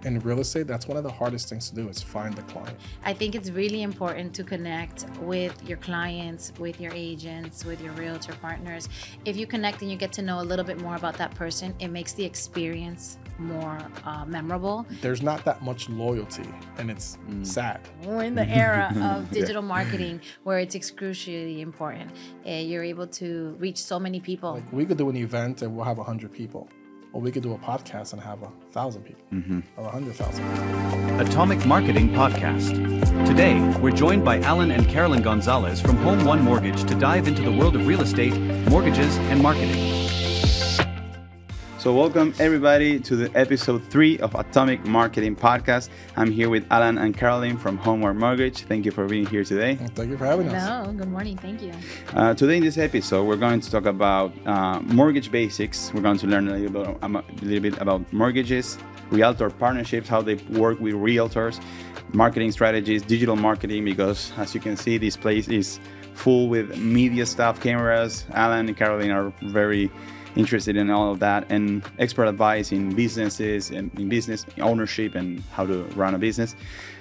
in real estate, that's one of the hardest things to do is find the client. I think it's really important to connect with your clients, with your agents, with your realtor partners. If you connect and you get to know a little bit more about that person, it makes the experience more memorable. There's not that much loyalty, and it's sad. We're in the era of digital marketing where it's excruciatingly important. You're able to reach so many people. Like, we could do an event and we'll have 100 people. Or we could do a podcast and have 1,000 people or 100,000. Atomic Marketing Podcast. Today, we're joined by Alan and Carolyn Gonzalez from Home One Mortgage to dive into the world of real estate, mortgages, and marketing. So welcome everybody to the episode 3 of Atomic Marketing Podcast. I'm here with Alan and Carolyn from Home One Mortgage. Thank you for being here today. Well, thank you for having us. No, good morning. Thank you. Today in this episode, we're going to talk about mortgage basics. We're going to learn a little bit about mortgages, realtor partnerships, how they work with realtors, marketing strategies, digital marketing, because as you can see, this place is full with media stuff, cameras. Alan and Carolyn are very interested in all of that, and expert advice in businesses and in business ownership and how to run a business.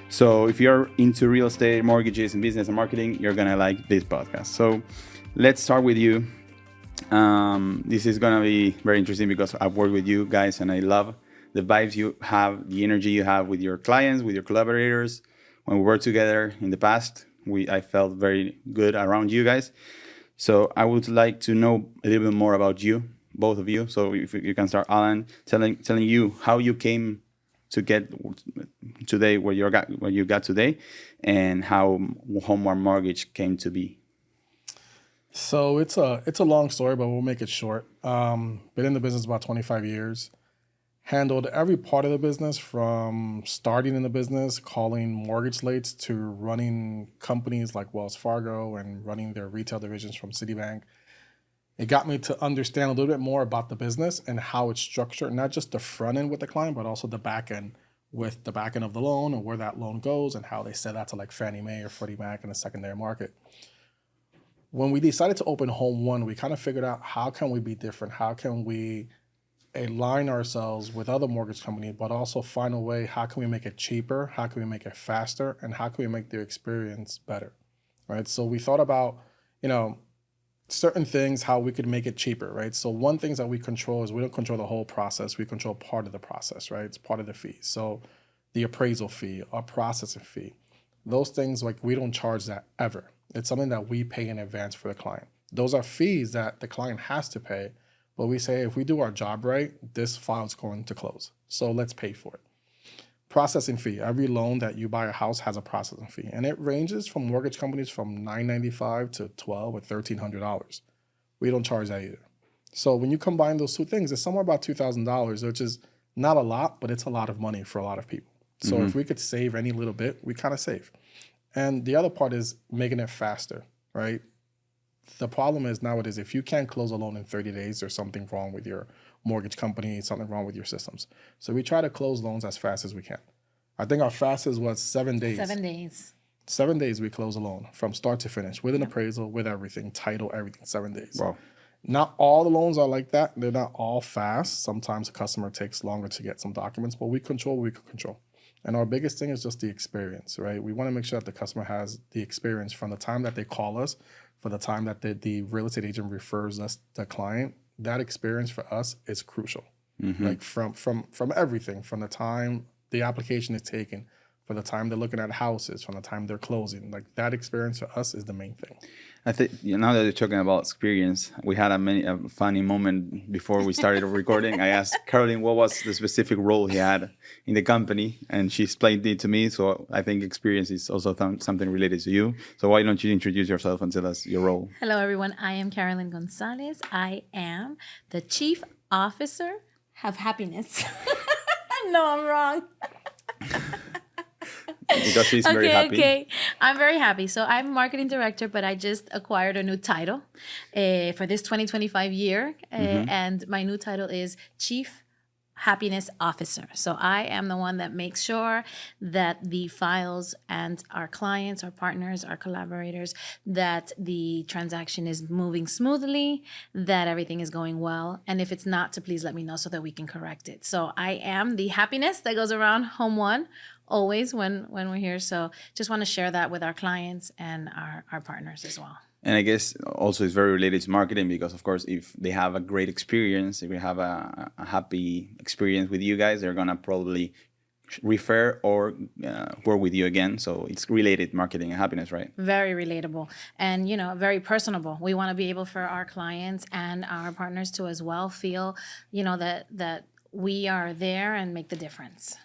So if you're into real estate, mortgages, and business and marketing, you're gonna like this podcast. So let's start with you. This is gonna be very interesting because I've worked with you guys and I love the vibes you have, the energy you have with your clients, with your collaborators. When we worked together in the past, I felt very good around you guys. So I would like to know a little bit more about you, both of you. So if you can start, Alan, telling you how you came to get today where you got today, and how Home One Mortgage came to be. So it's a long story, but we'll make it short. Been in the business about 25 years. Handled every part of the business, from starting in the business, calling mortgage lates, to running companies like Wells Fargo and running their retail divisions from Citibank. It got me to understand a little bit more about the business and how it's structured, not just the front end with the client, but also the back end with the back end of the loan and where that loan goes and how they sell that to like Fannie Mae or Freddie Mac in the secondary market. When we decided to open Home One, we kind of figured out, how can we be different? How can we align ourselves with other mortgage companies, but also find a way, how can we make it cheaper? How can we make it faster? And how can we make their experience better, right? So we thought about, certain things, how we could make it cheaper, right? So one thing that we control is we don't control the whole process. We control part of the process, right? It's part of the fee. So the appraisal fee, our processing fee, those things, like, we don't charge that ever. It's something that we pay in advance for the client. Those are fees that the client has to pay, but we say, if we do our job right, this file is going to close. So let's pay for it. Processing fee. Every loan that you buy a house has a processing fee, and it ranges from mortgage companies from $995 to $1,200 or $1,300. We don't charge that either. So when you combine those two things, it's somewhere about $2,000, which is not a lot, but it's a lot of money for a lot of people. So if we could save any little bit, we kind of save. And the other part is making it faster, right? The problem is nowadays, if you can't close a loan in 30 days, there's something wrong with your mortgage company, something wrong with your systems. So we try to close loans as fast as we can. I think our fastest was 7 days. 7 days. 7 days we close a loan from start to finish, with an appraisal, with everything, title, everything, 7 days. Wow. Not all the loans are like that. They're not all fast. Sometimes the customer takes longer to get some documents, but we control what we can control. And our biggest thing is just the experience, right? We want to make sure that the customer has the experience from the time that they call us, for the time that the real estate agent refers us the client. That experience for us is crucial. Like from everything, from the time the application is taken, for the time they're looking at houses, from the time they're closing. Like, that experience for us is the main thing. I think, now that you're talking about experience, we had a funny moment before we started recording. I asked Carolyn what was the specific role he had in the company, and she explained it to me. So I think experience is also something related to you. So why don't you introduce yourself and tell us your role? Hello, everyone. I am Carolyn Gonzalez. I am the Chief Officer of Happiness. No, I'm wrong. Because she's very happy. Okay. I'm very happy. So I'm marketing director, but I just acquired a new title for this 2025 year. And my new title is Chief happiness officer. So I am the one that makes sure that the files and our clients, our partners, our collaborators, that the transaction is moving smoothly, that everything is going well. And if it's not, to please let me know so that we can correct it. So I am the happiness that goes around Home One always when we're here. So just want to share that with our clients and our partners as well. And I guess also it's very related to marketing because, of course, if they have a great experience, if they have a happy experience with you guys, they're going to probably refer or work with you again. So it's related marketing and happiness, right? Very relatable and, very personable. We want to be able for our clients and our partners to as well feel, that we are there and make the difference.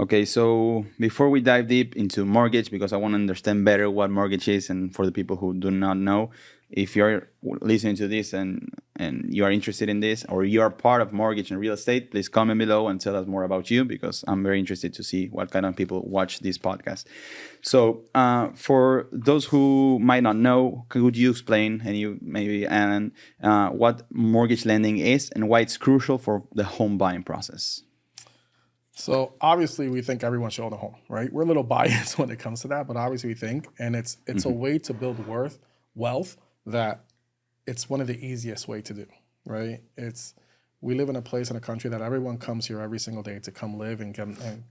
Okay, so before we dive deep into mortgage, because I want to understand better what mortgage is, and for the people who do not know, if you're listening to this and you are interested in this, or you are part of mortgage and real estate, please comment below and tell us more about you, because I'm very interested to see what kind of people watch this podcast. So for those who might not know, could you explain, and you maybe Alan, what mortgage lending is and why it's crucial for the home buying process? So obviously we think everyone should own a home, right? We're a little biased when it comes to that, but obviously we think, and it's a way to build wealth that it's one of the easiest way to do, right? We live in a place in a country that everyone comes here every single day to come live and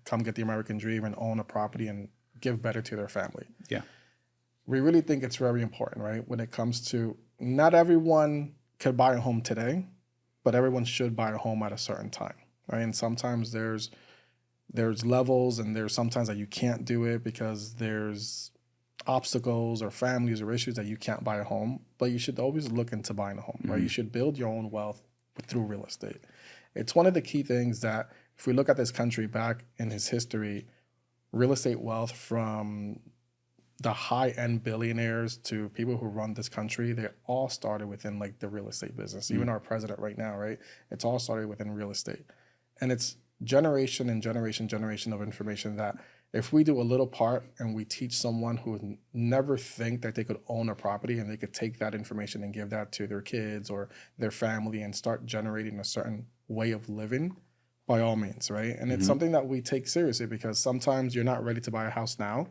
come get the American dream and own a property and give better to their family. Yeah. We really think it's very important, right? When it comes to not everyone could buy a home today, but everyone should buy a home at a certain time, right? And sometimes there's levels and there's sometimes that you can't do it because there's obstacles or families or issues that you can't buy a home, but you should always look into buying a home, right? You should build your own wealth through real estate. It's one of the key things that if we look at this country back in its history, real estate wealth from the high-end billionaires to people who run this country, they all started within like the real estate business. Even our president right now, right? It's all started within real estate. And it's generation and generation of information that if we do a little part and we teach someone who would never think that they could own a property and they could take that information and give that to their kids or their family and start generating a certain way of living, by all means, right? And it's something that we take seriously because sometimes you're not ready to buy a house now,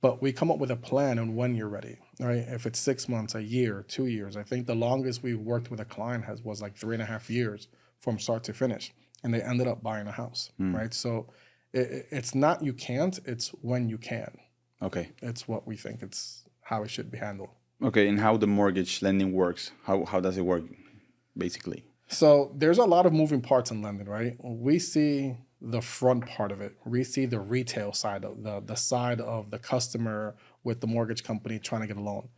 but we come up with a plan on when you're ready, right? If it's 6 months, a year, 2 years. I think the longest we worked with a client was like 3.5 years from start to finish. And they ended up buying a house, right? So it's not you can't, it's when you can. Okay. It's what we think it's how it should be handled. Okay, and how the mortgage lending works? How does it work, basically? So there's a lot of moving parts in lending, right? We see the front part of it. We see the retail side of the side of the customer with the mortgage company trying to get a loan.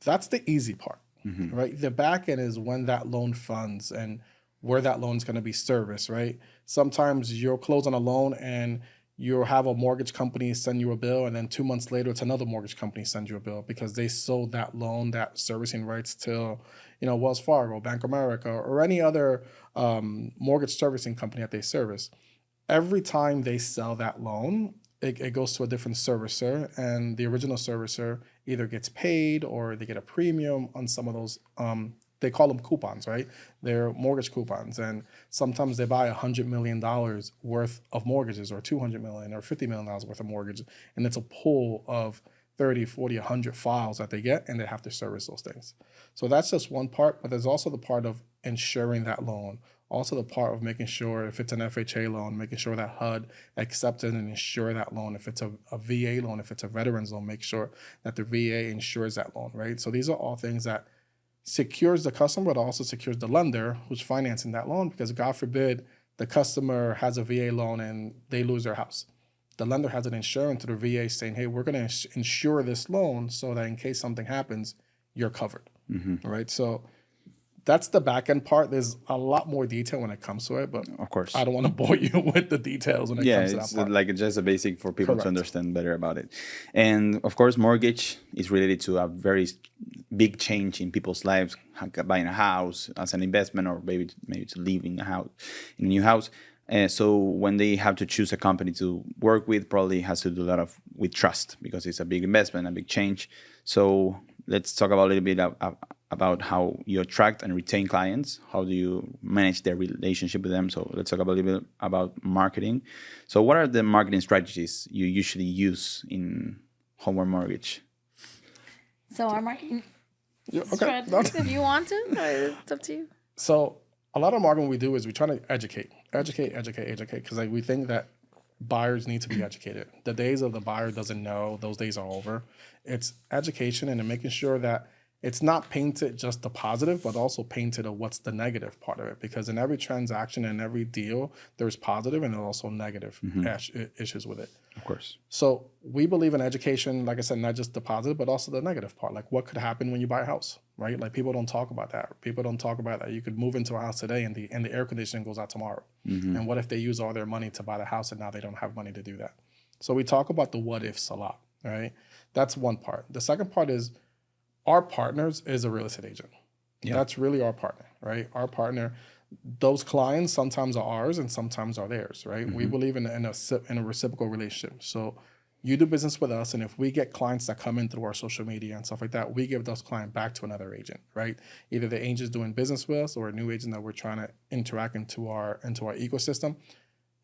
That's the easy part, right? The back end is when that loan funds and where that loan is going to be serviced, right? Sometimes you'll close on a loan and you'll have a mortgage company send you a bill, and then 2 months later, it's another mortgage company sends you a bill because they sold that loan, that servicing rights to, Wells Fargo, Bank of America, or any other mortgage servicing company that they service. Every time they sell that loan, it goes to a different servicer, and the original servicer either gets paid or they get a premium on some of those. They call them coupons, right? They're mortgage coupons. And sometimes they buy $100 million worth of mortgages or $200 million or $50 million worth of mortgages. And it's a pool of 30, 40, 100 files that they get, and they have to service those things. So that's just one part, but there's also the part of insuring that loan. Also the part of making sure if it's an FHA loan, making sure that HUD accepted and insure that loan. If it's a VA loan, if it's a veterans loan, make sure that the VA insures that loan, right? So these are all things that secures the customer, but also secures the lender who's financing that loan, because God forbid the customer has a VA loan and they lose their house. The lender has an insurance to the VA saying, hey, we're going to insure this loan so that in case something happens, you're covered, right? So that's the back end part. There's a lot more detail when it comes to it, but of course, I don't want to bore you with the details when it comes to that part. Yeah, it's like just a basic for people Correct. to understand better about it. And of course, mortgage is related to a very big change in people's lives, buying a house as an investment or maybe to live in a new house. So when they have to choose a company to work with, probably has to do a lot with trust because it's a big investment, a big change. So let's talk about a little bit about how you attract and retain clients. How do you manage their relationship with them? So let's talk a little bit about marketing. So what are the marketing strategies you usually use in Home One Mortgage? So our marketing Okay. strategies, if you want to, it's up to you. So a lot of marketing we do is we try to educate, because we think that buyers need to be educated. The days of the buyer doesn't know, those days are over. It's education and making sure that it's not painted just the positive, but also painted of what's the negative part of it. Because in every transaction and every deal, there's positive and also negative issues with it. Of course. So we believe in education, like I said, not just the positive, but also the negative part. Like what could happen when you buy a house, right? Like people don't talk about that. People don't talk about that. You could move into a house today and the air conditioning goes out tomorrow. And what if they use all their money to buy the house and now they don't have money to do that? So we talk about the what ifs a lot, right? That's one part. The second part is our partners is a real estate agent. Yeah. That's really our partner, right? Our partner, those clients sometimes are ours and sometimes are theirs, right? We believe in a reciprocal relationship. So you do business with us, and if we get clients that come in through our social media and stuff like that, we give those clients back to another agent, right? Either the agent's doing business with us or a new agent that we're trying to interact into our ecosystem.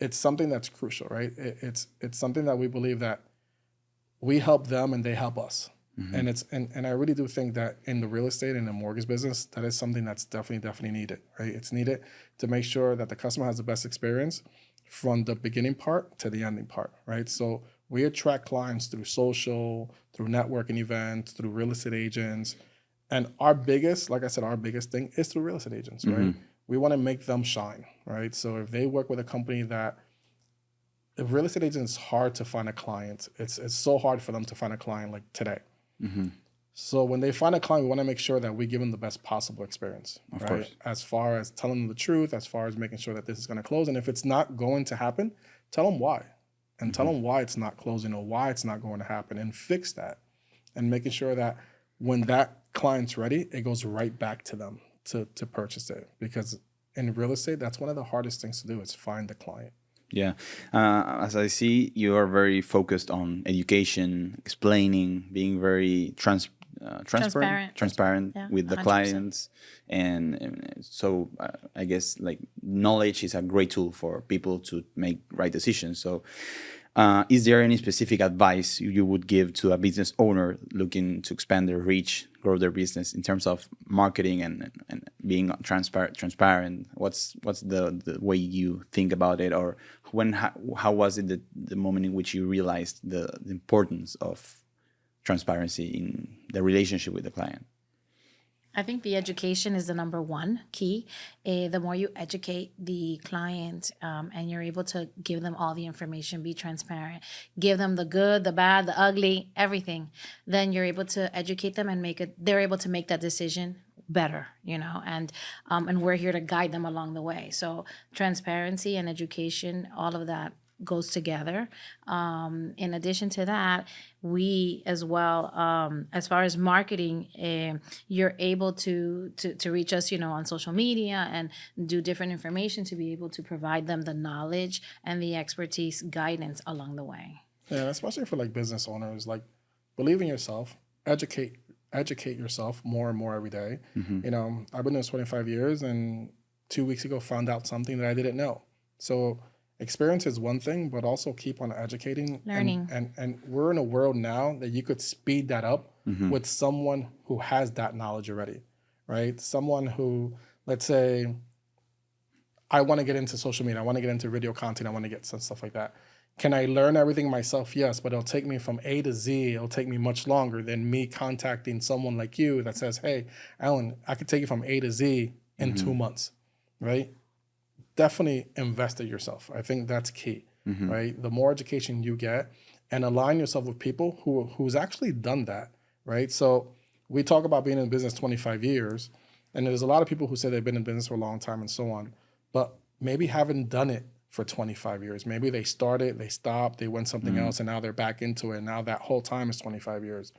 It's something that's crucial, right? It's something that we believe that we help them and they help us. And and I really do think that in the real estate and the mortgage business, that is something that's definitely needed, right? It's needed to make sure that the customer has the best experience from the beginning part to the ending part, right? So we attract clients through social, through networking events, through real estate agents. And our biggest thing is through real estate agents, right? We want to make them shine, right? So if they work with a company if real estate agent is hard to find a client, it's so hard for them to find a client like today. So when they find a client, we want to make sure that we give them the best possible experience, of course. As far as telling them the truth, as far as making sure that this is going to close. And if it's not going to happen, tell them why. And tell them why it's not closing or why it's not going to happen and fix that. And making sure that when that client's ready, it goes right back to them to purchase it. Because in real estate, that's one of the hardest things to do is find the client. Yeah. As I see, you are very focused on education, explaining, being very transparent Yeah, with the 100%. clients. And so I guess like knowledge is a great tool for people to make right decisions. So is there any specific advice you would give to a business owner looking to expand their reach, grow their business in terms of marketing and being transparent? What's the way you think about it, or how was it the moment in which you realized the importance of transparency in the relationship with the client? I think the education is the number one key. The more you educate the client and you're able to give them all the information, be transparent, give them the good, the bad, the ugly, everything, then you're able to educate them and they're able to make that decision better, and we're here to guide them along the way. So transparency and education, all of that goes together. In addition to that, we as well, as far as marketing, you're able to reach us, on social media and do different information to be able to provide them the knowledge and the expertise guidance along the way. Yeah, especially for like business owners, like believe in yourself, educate yourself more and more every day. I've been doing this 25 years and 2 weeks ago found out something that I didn't know. So experience is one thing, but also keep on educating. Learning. And we're in a world now that you could speed that up with someone who has that knowledge already, right? Someone who, let's say, I want to get into social media, I want to get into video content, I want to get some stuff like that. Can I learn everything myself? Yes, but it'll take me from A to Z. It'll take me much longer than me contacting someone like you that says, hey, Alan, I could take you from A to Z in 2 months, right? Definitely invest in yourself. I think that's key, right? The more education you get and align yourself with people who's actually done that, right? So we talk about being in business 25 years, and there's a lot of people who say they've been in business for a long time and so on, but maybe haven't done it for 25 years. Maybe they started, they stopped, they went something else, and now they're back into it. Now that whole time is 25 years.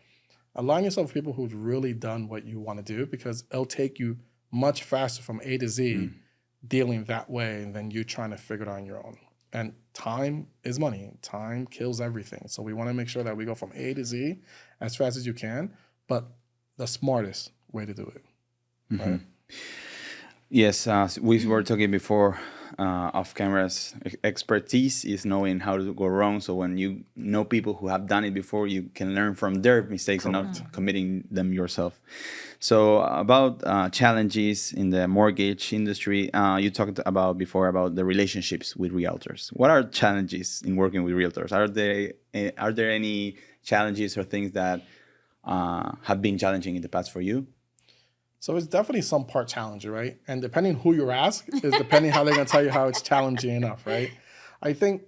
Align yourself with people who've really done what you want to do, because it'll take you much faster from A to Z dealing that way than you trying to figure it out on your own. And time is money. Time kills everything. So we want to make sure that we go from A to Z as fast as you can, but the smartest way to do it. right? Yes, we were talking before off cameras. Expertise is knowing how to go wrong. So when you know people who have done it before, you can learn from their mistakes and not committing them yourself. So about challenges in the mortgage industry, you talked about before about the relationships with realtors. What are challenges in working with realtors? Are there any challenges or things that have been challenging in the past for you? So it's definitely some part challenging, right? And depending who you ask is depending how they're going to tell you how it's challenging enough, right? I think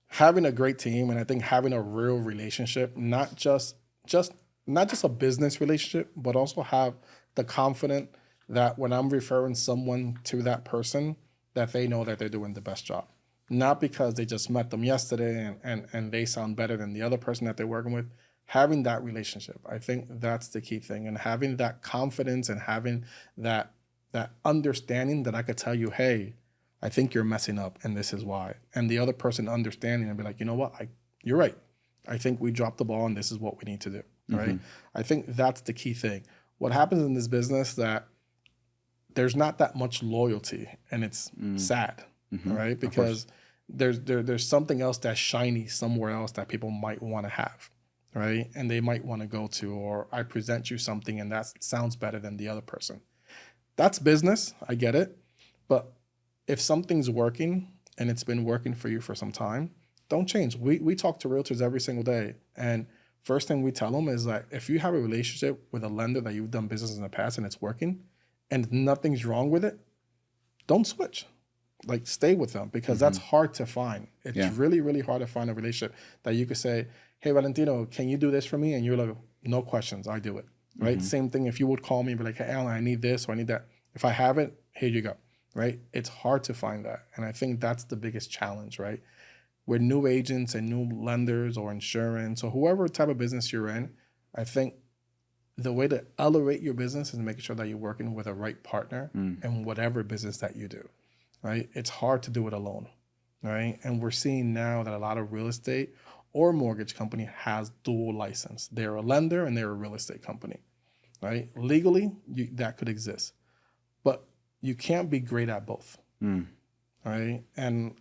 having a great team and I think having a real relationship, not just a business relationship, but also have the confidence that when I'm referring someone to that person, that they know that they're doing the best job. Not because they just met them yesterday and they sound better than the other person that they're working with. Having that relationship, I think that's the key thing, and having that confidence and having that understanding that I could tell you, hey, I think you're messing up and this is why. And the other person understanding and be like, you know what, you're right. I think we dropped the ball and this is what we need to do, right? I think that's the key thing. What happens in this business that there's not that much loyalty, and it's sad, right? Because there's something else that's shiny somewhere else that people might want to have, right? And they might want to go to, or I present you something and that sounds better than the other person. That's business, I get it. But if something's working and it's been working for you for some time, don't change. We talk to realtors every single day. And first thing we tell them is that if you have a relationship with a lender that you've done business in the past and it's working and nothing's wrong with it, don't switch. Like, stay with them, because that's hard to find. It's really, really hard to find a relationship that you could say, hey, Valentino, can you do this for me? And you're like, no questions, I do it, right? Same thing if you would call me and be like, hey, Alan, I need this or I need that. If I have it, here you go, right? It's hard to find that. And I think that's the biggest challenge, right? With new agents and new lenders or insurance or whoever type of business you're in, I think the way to elevate your business is making sure that you're working with a right partner in whatever business that you do, right? It's hard to do it alone, right? And we're seeing now that a lot of real estate or mortgage company has dual license. They're a lender and they're a real estate company, right? Legally, that could exist, but you can't be great at both, right? And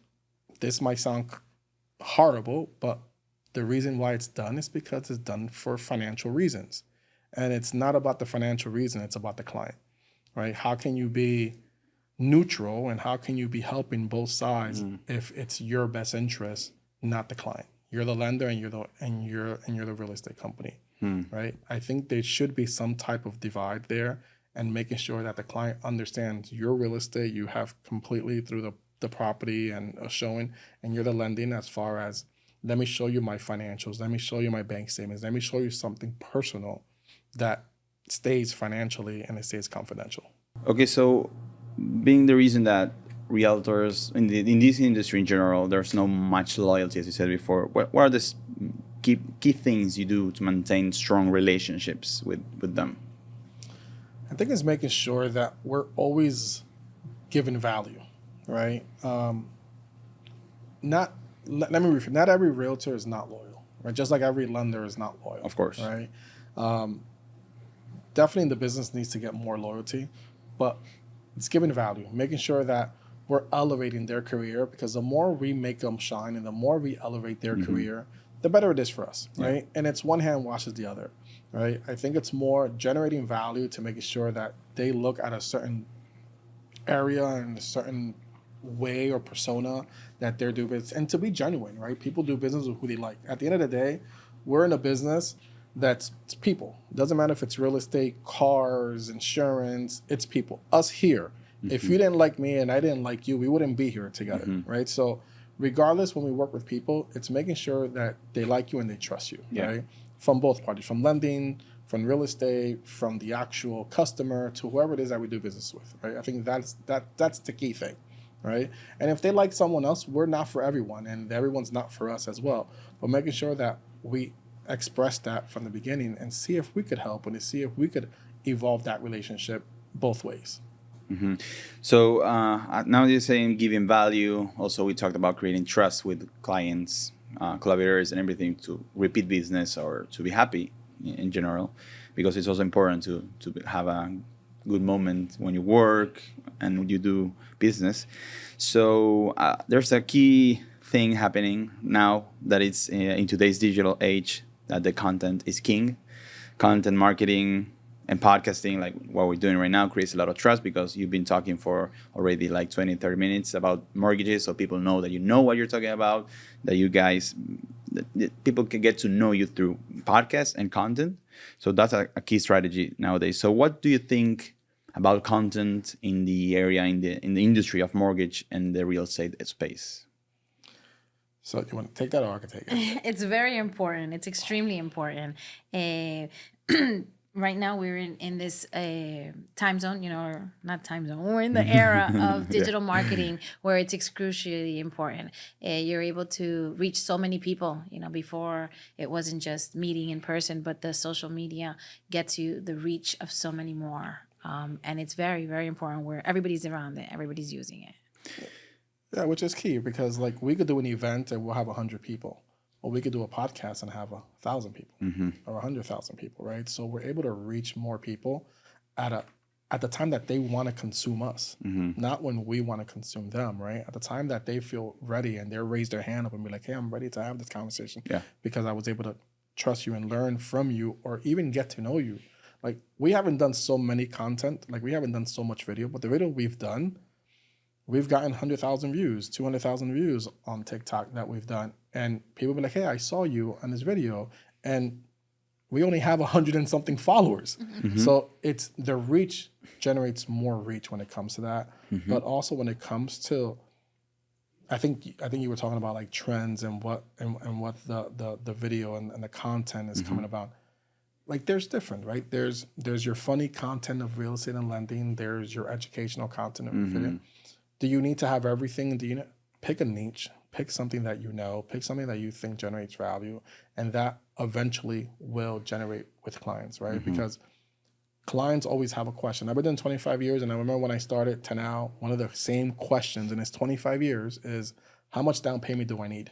this might sound horrible, but the reason why it's done is because it's done for financial reasons. And it's not about the financial reason, it's about the client, right? How can you be neutral and how can you be helping both sides if it's your best interest, not the client? You're the lender and you're the real estate company, right? I think there should be some type of divide there, and making sure that the client understands your real estate, you have completely through the property and a showing, and you're the lending as far as, let me show you my financials, let me show you my bank statements, let me show you something personal that stays financially and it stays confidential. Okay, so being the reason that realtors in this industry in general, there's no much loyalty, as you said before, what are the key things you do to maintain strong relationships with them? I think it's making sure that we're always giving value, right? Not every realtor is not loyal, right? Just like every lender is not loyal. Of course. Right? Definitely the business needs to get more loyalty, but it's giving value, making sure that we're elevating their career, because the more we make them shine and the more we elevate their career, the better it is for us, right? And it's one hand washes the other, right? I think it's more generating value to making sure that they look at a certain area and a certain way or persona that they're doing business, and to be genuine, right? People do business with who they like. At the end of the day, we're in a business that's people. It doesn't matter if it's real estate, cars, insurance, it's people. Us here. If you didn't like me and I didn't like you, we wouldn't be here together, right? So regardless, when we work with people, it's making sure that they like you and they trust you, right? From both parties, from lending, from real estate, from the actual customer to whoever it is that we do business with, right? I think that's the key thing, right? And if they like someone else, we're not for everyone, and everyone's not for us as well. But making sure that we express that from the beginning and see if we could help and to see if we could evolve that relationship both ways. So now you're saying giving value. Also, we talked about creating trust with clients, collaborators, and everything to repeat business or to be happy in general, because it's also important to have a good moment when you work and when you do business. So there's a key thing happening now that it's in today's digital age, that the content is king. Content marketing and podcasting, like what we're doing right now, creates a lot of trust because you've been talking for already like 20, 30 minutes about mortgages. So people know that you know what you're talking about, that you guys, that people can get to know you through podcasts and content. So that's a key strategy nowadays. So what do you think about content in the area, in the industry of mortgage and the real estate space? So you want to take that, or I can take it? It's very important. It's extremely important. Right now we're in this time zone, or not time zone. We're in the era of digital marketing where it's excruciatingly important. You're able to reach so many people. Before it wasn't just meeting in person, but the social media gets you the reach of so many more. And it's very, very important where everybody's around it. Everybody's using it. Yeah, which is key because like we could do an event and we'll have 100 people. Or we could do a podcast and have 1,000 people or 100,000 people, right? So we're able to reach more people at the time that they want to consume us, not when we want to consume them, right? At the time that they feel ready and they raise their hand up and be like, hey, I'm ready to have this conversation because I was able to trust you and learn from you or even get to know you. Like we haven't done so many content, like we haven't done so much video, but the video we've done, we've gotten 100,000 views, 200,000 views on TikTok that we've done. And people be like, hey, I saw you on this video. And we only have 100 and something followers. So it's the reach generates more reach when it comes to that. But also when it comes to, I think you were talking about like trends and what the video and the content is coming about. Like there's different, right? There's your funny content of real estate and lending. There's your educational content of video. Do you need to have everything? Do you pick a niche, pick something that pick something that you think generates value, and that eventually will generate with clients, right? Because clients always have a question. I've been doing 25 years, and I remember when I started to now, one of the same questions in its 25 years is, how much down payment do I need?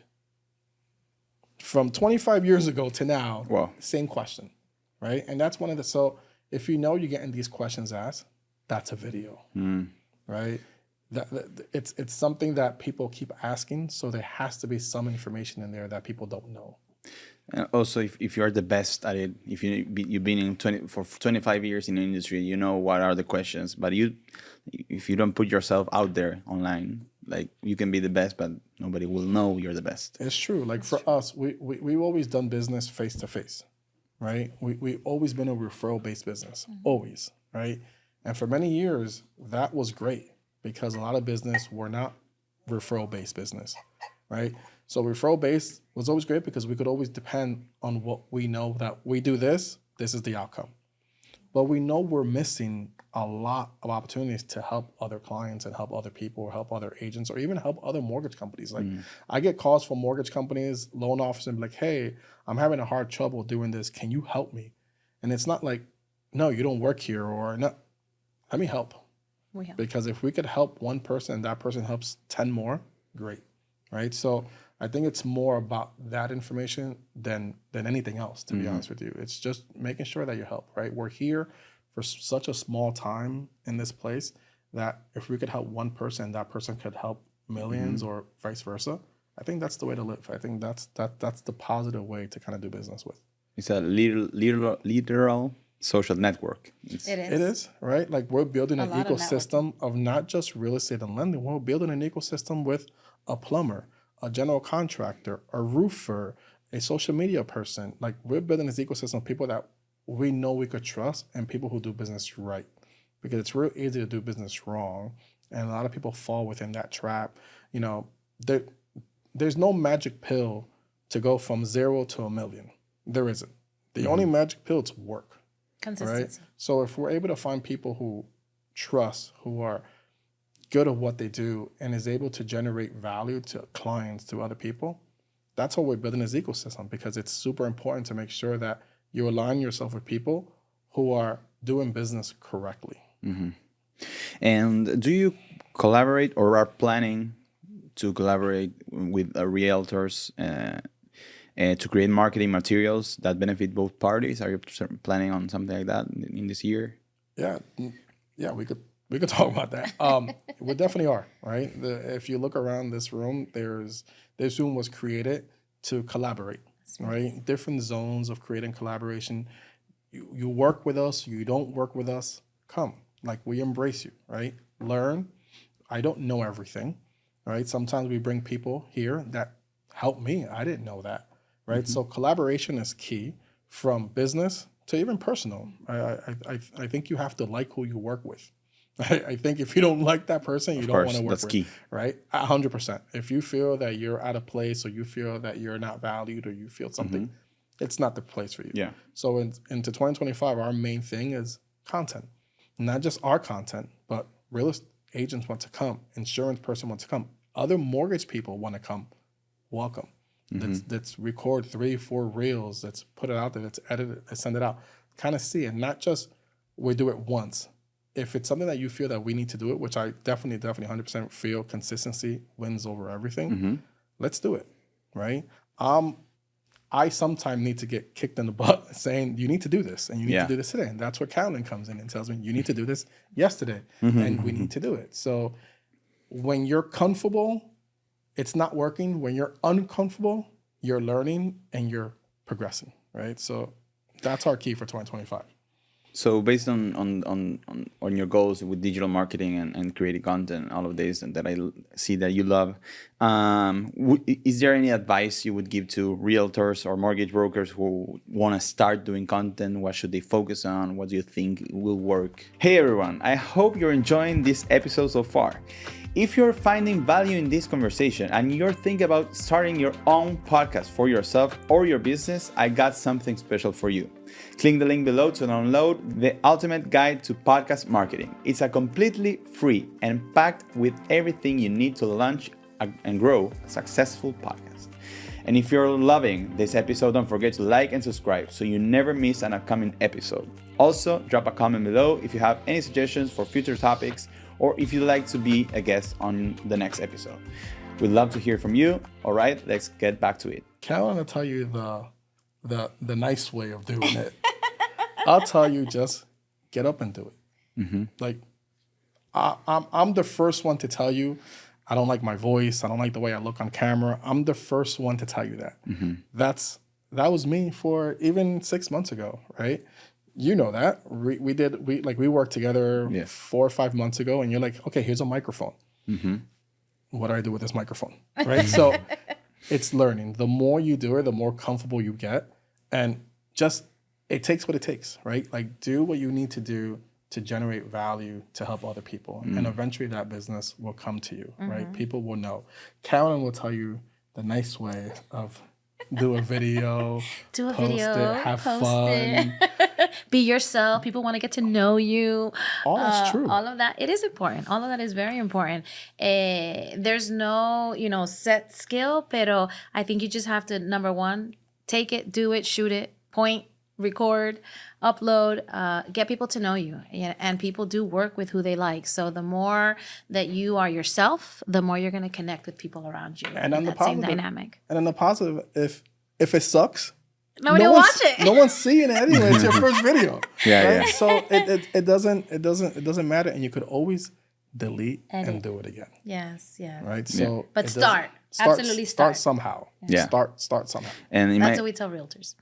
From 25 years ago to now, same question, right? And that's one of the, so if you're getting these questions asked, that's a video, right? It's something that people keep asking, so there has to be some information in there that people don't know. And also, if you're the best at it, if you've been for 25 years in the industry, you know what are the questions. But if you don't put yourself out there online, like you can be the best, but nobody will know you're the best. It's true. Like for us, we've always done business face to face, right? We've always been a referral based business, always, right? And for many years, that was great. Because a lot of business were not referral-based business, right? So referral-based was always great because we could always depend on what we know that we do this is the outcome. But we know we're missing a lot of opportunities to help other clients and help other people or help other agents or even help other mortgage companies. Like I get calls from mortgage companies, loan officers, and be like, hey, I'm having a hard trouble doing this. Can you help me? And it's not like, no, you don't work here or no, let me help. Because if we could help one person and that person helps 10 more, great, right? So I think it's more about that information than anything else, to be honest with you. It's just making sure that you help, right? We're here for such a small time in this place that if we could help one person and that person could help millions or vice versa, I think that's the way to live. I think that's the positive way to kind of do business with. It's a literal social network. It is, right? Like we're building an ecosystem of not just real estate and lending. We're building an ecosystem with a plumber, a general contractor, a roofer, a social media person. Like we're building this ecosystem of people that we know we could trust and people who do business right. Because it's real easy to do business wrong. And a lot of people fall within that trap. There's no magic pill to go from 0 to 1 million. There isn't. The only magic pill is work. Consistency. Right? So if we're able to find people who trust, who are good at what they do, and is able to generate value to clients, to other people, that's how we're building this ecosystem, because it's super important to make sure that you align yourself with people who are doing business correctly. And do you collaborate or are planning to collaborate with realtors to create marketing materials that benefit both parties? Are you planning on something like that in this year? Yeah, Yeah, we could talk about that. We definitely are, right? If you look around this room, this room was created to collaborate, right? Different zones of creating collaboration. You work with us, you don't work with us, come. Like, we embrace you, right? Learn. I don't know everything, right? Sometimes we bring people here that help me. I didn't know that, right? So collaboration is key, from business to even personal. I think you have to like who you work with. I think if you don't like that person, you don't want to work that's with, key. right? 100%. If you feel that you're out of place, or you feel that you're not valued, or you feel something, it's not the place for you. Yeah. So into 2025, our main thing is content. Not just our content, but real estate agents want to come, insurance person wants to come, other mortgage people want to come. Welcome. Let's record 3-4 reels. Let's put it out there. Let's edit it. Let's send it out. Kind of see it. Not just we do it once. If it's something that you feel that we need to do it, which I definitely 100% feel consistency wins over everything, let's do it, right? I sometimes need to get kicked in the butt saying, you need to do this, and you need to do this today. And that's where Carolyn comes in and tells me, you need to do this yesterday, and we need to do it. So when you're comfortable, it's not working. When you're uncomfortable, you're learning and you're progressing, right? So that's our key for 2025. So based on your goals with digital marketing and creating content, all of this, and that I see that you love, is there any advice you would give to realtors or mortgage brokers who want to start doing content? What should they focus on? What do you think will work? Hey everyone, I hope you're enjoying this episode so far. If you're finding value in this conversation and you're thinking about starting your own podcast for yourself or your business, I got something special for you. Click the link below to download the Ultimate Guide to Podcast Marketing. It's a completely free and packed with everything you need to launch and grow a successful podcast. And if you're loving this episode, don't forget to like and subscribe so you never miss an upcoming episode. Also, drop a comment below if you have any suggestions for future topics, or if you'd like to be a guest on the next episode. We'd love to hear from you. All right, let's get back to it. Carolyn will tell you the nice way of doing it. I'll tell you, just get up and do it. Like, I'm the first one to tell you, I don't like my voice. I don't like the way I look on camera. I'm the first one to tell you that. That was me for even 6 months ago, right? You know that. We worked together 4 or 5 months ago, and you're like, okay, here's a microphone. What do I do with this microphone? Right? So it's learning. The more you do it, the more comfortable you get. And just, it takes what it takes, right? Like, do what you need to do to generate value to help other people. And eventually that business will come to you, right? People will know. Carolyn will tell you the nice way of do a video, post it, have fun. Be yourself. People want to get to know you. All that's true. All of that. It is important. All of that is very important. There's no, set skill, pero I think you just have to, number one, take it, do it, shoot it, point, record, upload, get people to know you. And people do work with who they like. So the more that you are yourself, the more you're going to connect with people around you. And on the positive, same dynamic. And on the positive, if it sucks, nobody will watch it. No one's seeing it anyway. It's your first video. Right? So it doesn't matter, and you could always delete and do it again. Yes. Right. So, but start. Absolutely start somehow. Yeah. Start somehow. And that's what we tell realtors.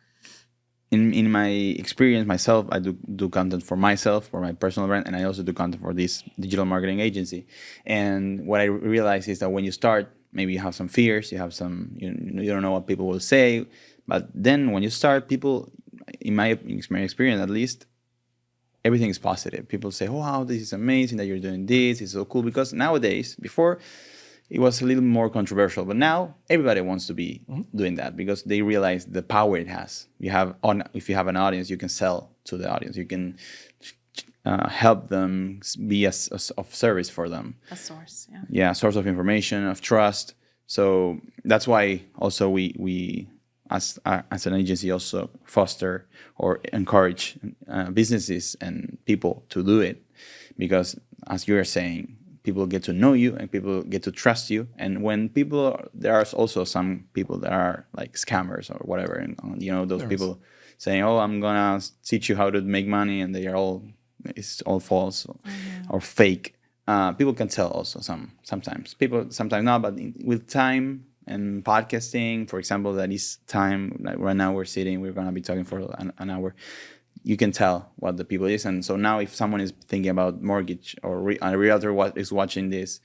In my experience myself, I do content for myself, for my personal brand, and I also do content for this digital marketing agency. And what I realized is that when you start, maybe you have some fears, you have some, you don't know what people will say. But then when you start, people, in my experience at least, everything is positive. People say, oh, wow, this is amazing that you're doing this. It's so cool. Because nowadays, before, it was a little more controversial. But now, everybody wants to be doing that because they realize the power it has. If you have an audience, you can sell to the audience. You can help them be of service for them. A source, Yeah, source of information, of trust. So that's why also we as an agency also foster or encourage businesses and people to do it, because as you are saying, people get to know you and people get to trust you. And when there are also some people that are like scammers or whatever, and those people saying, oh, I'm gonna teach you how to make money, and they are all it's all false or fake. People can tell also sometimes. People sometimes not, but with time and podcasting, for example, that is time. Like right now we're sitting, we're gonna be talking for an hour. You can tell what the people is, and so now if someone is thinking about mortgage or a realtor is watching this,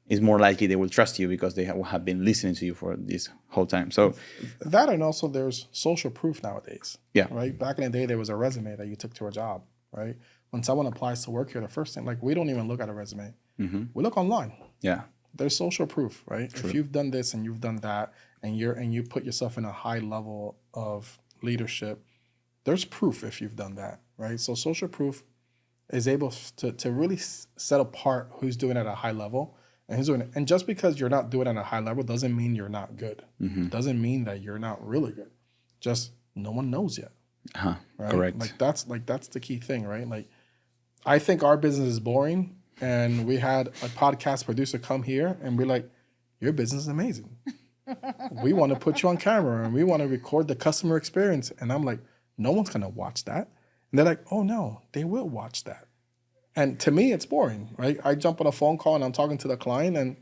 is more likely they will trust you because they have been listening to you for this whole time. So that, and also there's social proof nowadays. Yeah. Right. Back in the day, there was a resume that you took to a job. Right. When someone applies to work here, the first thing, like, we don't even look at a resume. We look online. Yeah. There's social proof, right? True. If you've done this and you've done that, and you put yourself in a high level of leadership, there's proof if you've done that, right? So social proof is able to really set apart who's doing it at a high level and who's doing it. And just because you're not doing it at a high level doesn't mean you're not good. Doesn't mean that you're not really good. Just no one knows yet. Right? Correct. That's the key thing, right? Like, I think our business is boring, and we had a podcast producer come here and be like, your business is amazing. We want to put you on camera and we want to record the customer experience. And I'm like, no one's going to watch that. And they're like, oh no, they will watch that. And to me, it's boring, right? I jump on a phone call and I'm talking to the client, and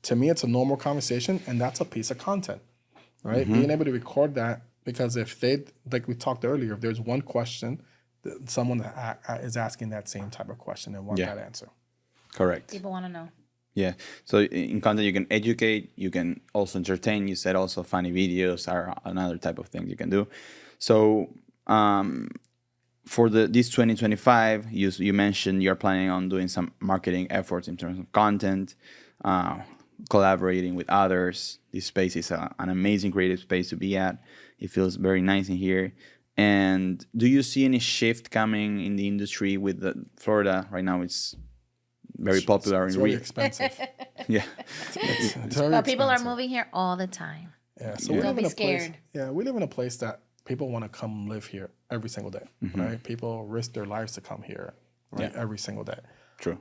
to me, it's a normal conversation, and that's a piece of content, right? Being able to record that, because if they, like we talked earlier, if there's one question, someone is asking that same type of question and want that answer. Correct. People want to know. Yeah. So in content, you can educate, you can also entertain. You said also funny videos are another type of thing you can do. So for this 2025, you mentioned you're planning on doing some marketing efforts in terms of content, collaborating with others. This space is an amazing creative space to be at. It feels very nice in here. And do you see any shift coming in the industry with Florida right now? It's very popular. It's very expensive. Yeah. It's very But people are expensive. moving here all the time. Yeah, so Don't be place. scared. Yeah, we live in a place that people want to come live here every single day, right? People risk their lives to come here, right? Every single day. True.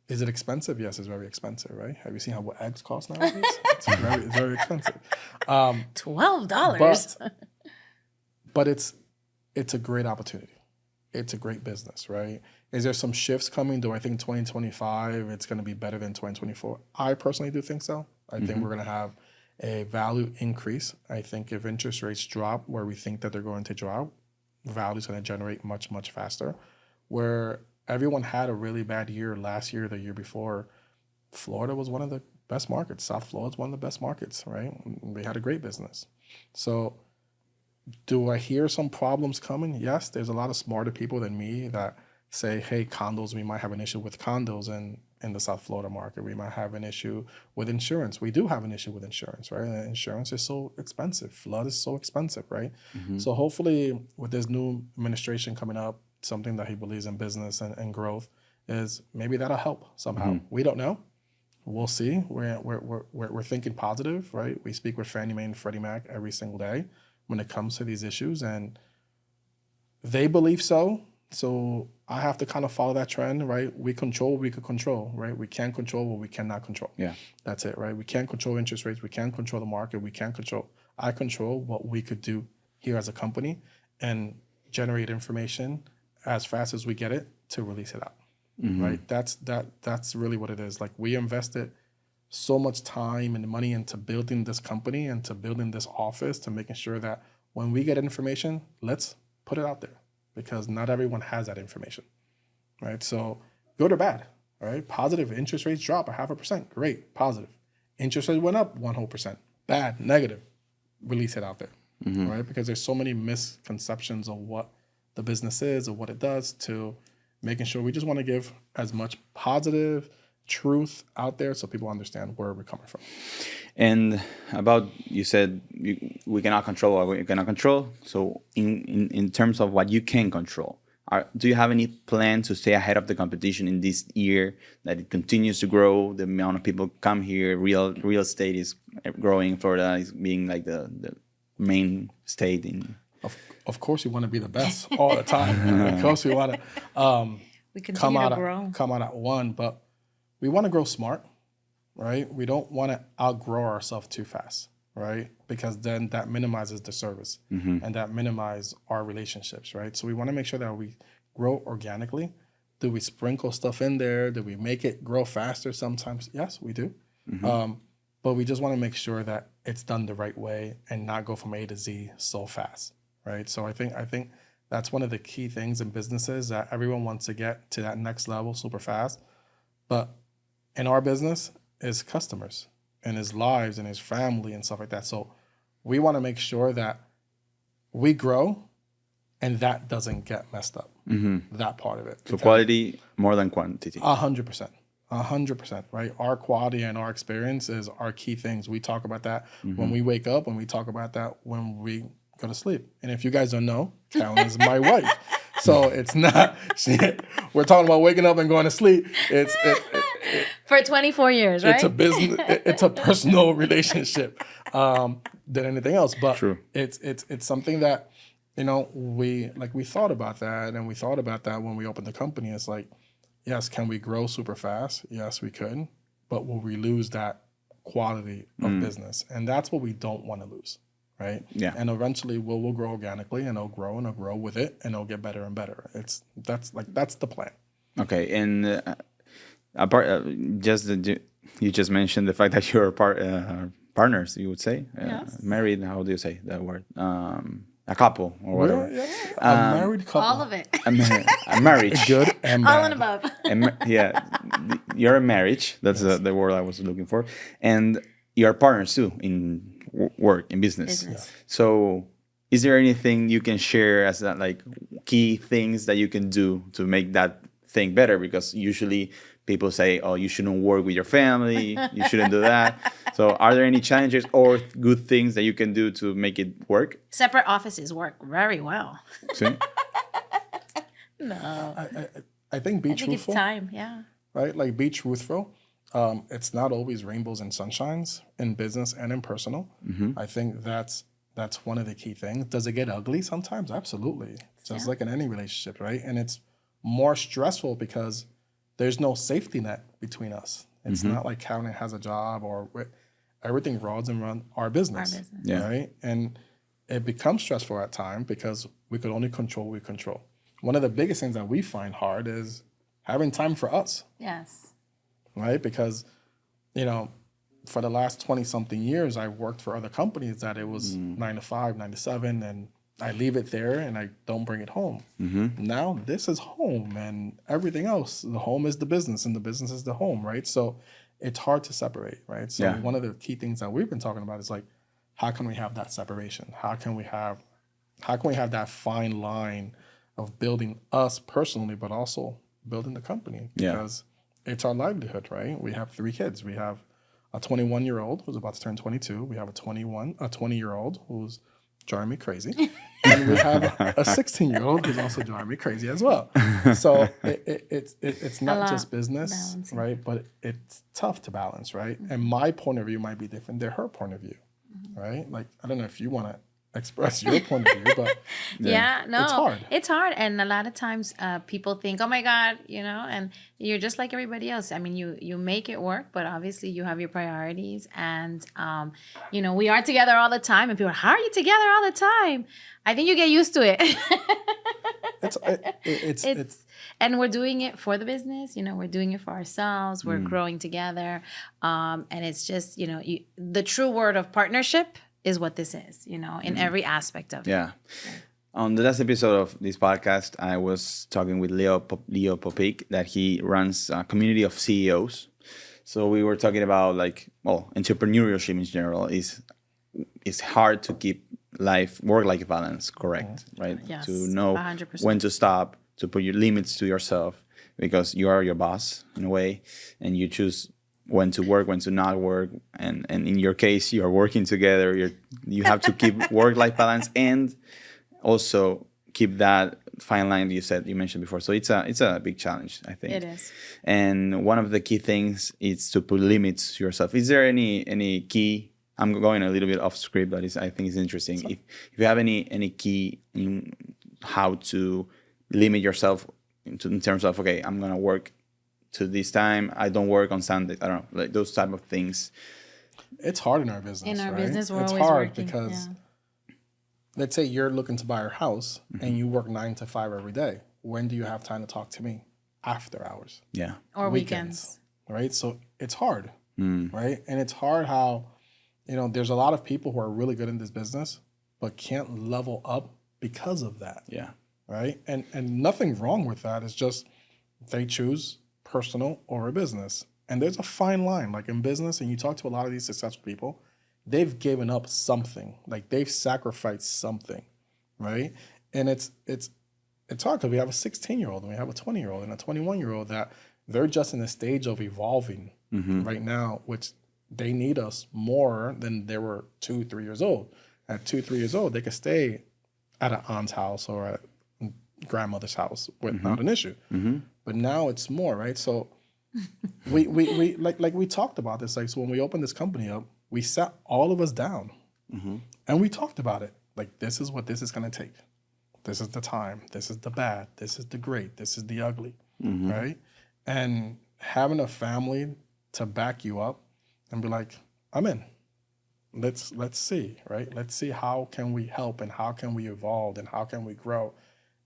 Is it expensive? Yes, it's very expensive, right? Have you seen what eggs cost nowadays? It's very expensive. $12. But it's a great opportunity. It's a great business, right? Is there some shifts coming? Do I think 2025 it's going to be better than 2024? I personally do think so. I think we're going to have a value increase. I think if interest rates drop where we think that they're going to drop, value is going to generate much, much faster. Where everyone had a really bad year last year, the year before, Florida was one of the best markets. South Florida is one of the best markets, right? They had a great business. So do I hear some problems coming? Yes, there's a lot of smarter people than me that say, hey, condos, we might have an issue with condos in the South Florida market. We might have an issue with insurance. We do have an issue with insurance, right? And insurance is so expensive. Flood is so expensive, right? So hopefully with this new administration coming up, something that he believes in business and growth is maybe that'll help somehow. We don't know. We'll see. We're thinking positive, right? We speak with Fannie Mae and Freddie Mac every single day when it comes to these issues, and they believe so. So I have to kind of follow that trend, right? We control what we could control, right? We can't control what we cannot control. Yeah. That's it, right? We can't control interest rates. We can't control the market. I control what we could do here as a company and generate information as fast as we get it to release it out, right? That's really what it is. Like, we invested so much time and money into building this company and to building this office, to making sure that when we get information, let's put it out there, because not everyone has that information, right? So good or bad, right? Positive, interest rates drop 0.5%, great, positive. Interest rates went up 1%, bad, negative, release it out there, right? Because there's so many misconceptions of what the business is or what it does, to making sure we just want to give as much positive truth out there so people understand where we're coming from. And about, you said we cannot control what we cannot control. So in terms of what you can control, do you have any plan to stay ahead of the competition in this year, that it continues to grow, the amount of people come here, real estate is growing, Florida is being like the main state in... Of course, we want to be the best all the time. Of course, we want to We continue to grow. come out at one, but we want to grow smart, right? We don't want to outgrow ourselves too fast, right? Because then that minimizes the service and that minimizes our relationships, right? So we want to make sure that we grow organically Do we sprinkle stuff in there? Do we make it grow faster sometimes? Yes, we do. But we just want to make sure that it's done the right way and not go from A to Z so fast, right? So I think that's one of the key things in businesses, that everyone wants to get to that next level super fast. But in our business is customers and his lives and his family and stuff like that. So we want to make sure that we grow and that doesn't get messed up, that part of it. So quality more than quantity. 100%. 100%, right? Our quality and our experience is our key things. We talk about that when we wake up, and we talk about that when we go to sleep. And if you guys don't know, Carolyn is my wife. So it's not, we're talking about waking up and going to sleep. It's For 24 years, right? It's a business, it's a personal relationship than anything else. But True. It's something that, you know, we thought about that, and we thought about that when we opened the company. It's like, yes, can we grow super fast? Yes, we could. But will we lose that quality of business? And that's what we don't want to lose, right? Yeah. And eventually we'll grow organically, and it'll grow with it, and it'll get better and better. That's the plan. Okay, and apart, you just mentioned the fact that you're partners. You would say Yes. married. How do you say that word? A couple or whatever. A married couple. All of it. A marriage. Good and bad. All and above. You're a marriage. That's the word I was looking for, and you're partners too in work, in business. So, is there anything you can share as that, like, key things that you can do to make that thing better? Because usually people say, "Oh, you shouldn't work with your family. You shouldn't do that." So, are there any challenges or good things that you can do to make it work? Separate offices work very well. See? No. I think be I think it's truthful, time, yeah. right? Like, be truthful. It's not always rainbows and sunshines in business and in personal. I think that's one of the key things. Does it get ugly sometimes? Absolutely. Just like in any relationship, right? And it's more stressful because there's no safety net between us. It's not like Carolyn has a job, or everything runs our business, right? And it becomes stressful at times because we could only control what we control. One of the biggest things that we find hard is having time for us, Yes. right? Because, you know, for the last 20-something years, I worked for other companies that it was 9 to 5, 9 to 7, and I leave it there and I don't bring it home. Now this is home, and everything else, the home is the business and the business is the home, right? So it's hard to separate, right? So one of the key things that we've been talking about is, like, how can we have that separation? How can we have that fine line of building us personally, but also building the company? Because it's our livelihood, right? We have 3 kids. We have a 21-year-old who's about to turn 22. We have a 20-year-old who's driving me crazy. And we have a 16-year-old who's also driving me crazy as well. So it's not just business, balancing. right? But it's tough to balance, right? And my point of view might be different than her point of view, right? Like, I don't know if you want to express your point of view, but it's hard. And a lot of times people think, oh my God, you know, and you're just like everybody else. I mean, you make it work, but obviously you have your priorities, and you know, we are together all the time, and people are, how are you together all the time? I think you get used to it. It's and we're doing it for the business, you know, we're doing it for ourselves, we're growing together, and it's just, you know, the true word of partnership is what this is, you know, in every aspect of it. Yeah. On the last episode of this podcast, I was talking with Leo Popik, that he runs a community of CEOs. So we were talking about, like, well, entrepreneurship in general is hard to keep work-life balance correct, right? Yes, to know 100%. when to stop, to put your limits to yourself, because you are your boss in a way, and you choose when to work, when to not work, and in your case, you are working together. You have to keep work-life balance and also keep that fine line you mentioned before. So it's a big challenge, I think. It is. And one of the key things is to put limits to yourself. Is there any key? I'm going a little bit off script, but I think it's interesting. If you have any key in how to limit yourself in terms of, okay, I'm gonna work to this time, I don't work on Sunday. I don't know, like those type of things. It's hard in our business. In our right? business, we're it's always hard working, because let's say you're looking to buy a house and you work 9 to 5 every day. When do you have time to talk to me? after hours, Yeah. Or weekends. right? So it's hard, right? And it's hard how, there's a lot of people who are really good in this business, but can't level up because of that, Yeah. right? And nothing wrong with that. It's just they choose personal or a business. And there's a fine line, like in business, and you talk to a lot of these successful people, they've given up something, like they've sacrificed something, right? And it's hard because we have a 16-year-old and we have a 20-year-old and a 21-year-old that they're just in the stage of evolving right now, which they need us more than they were 2-3 years old. At 2-3 years old, they could stay at an aunt's house or at grandmother's house without an issue. But now it's more, right? So we like we talked about this. Like, so when we opened this company up, we sat all of us down and we talked about it. Like, this is what this is going to take. This is the time. This is the bad. This is the great. This is the ugly, right? And having a family to back you up and be like, I'm in. Let's see, right? Let's see how can we help and how can we evolve and how can we grow.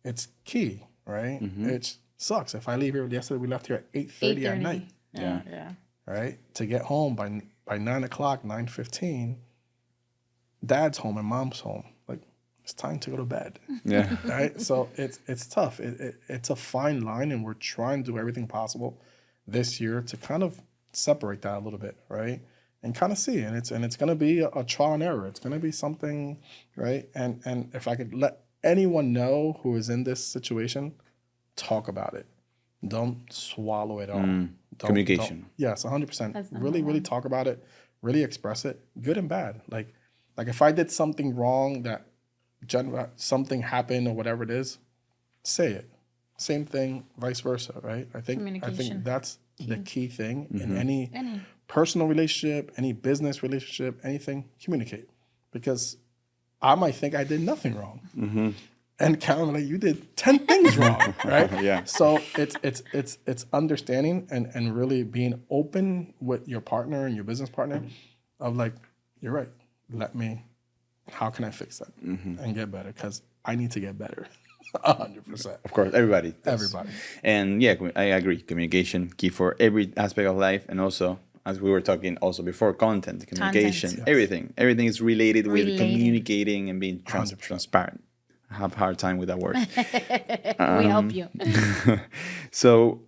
It's key, right? It sucks. If I leave here, yesterday we left here at 8:30 at night. Yeah. Right? To get home by 9 o'clock, 9:15, dad's home and mom's home. Like, it's time to go to bed. Yeah. Right? So it's tough. It's a fine line, and we're trying to do everything possible this year to kind of separate that a little bit, right? And kind of see. And it's gonna be a trial and error. It's gonna be something, right? And if I could let anyone know who is in this situation, talk about it. Don't swallow it all. Communication. Yes, 100%. That's Really, really talk about it. Really express it, good and bad. Like if I did something wrong, that something happened or whatever it is, say it. Same thing, vice versa, right? I think that's the key thing in any personal relationship, any business relationship, anything. Communicate, because I might think I did nothing wrong. And Carolyn, like, you did 10 things wrong, right? Yeah. So it's understanding and really being open with your partner and your business partner of like, you're right. How can I fix that and get better? Because I need to get better. 100%. Of course, everybody does. Everybody. And yeah, I agree. Communication, key for every aspect of life. And also, as we were talking also before, communication, Yes. everything is related with communicating and being transparent. I have a hard time with that word. We help you. So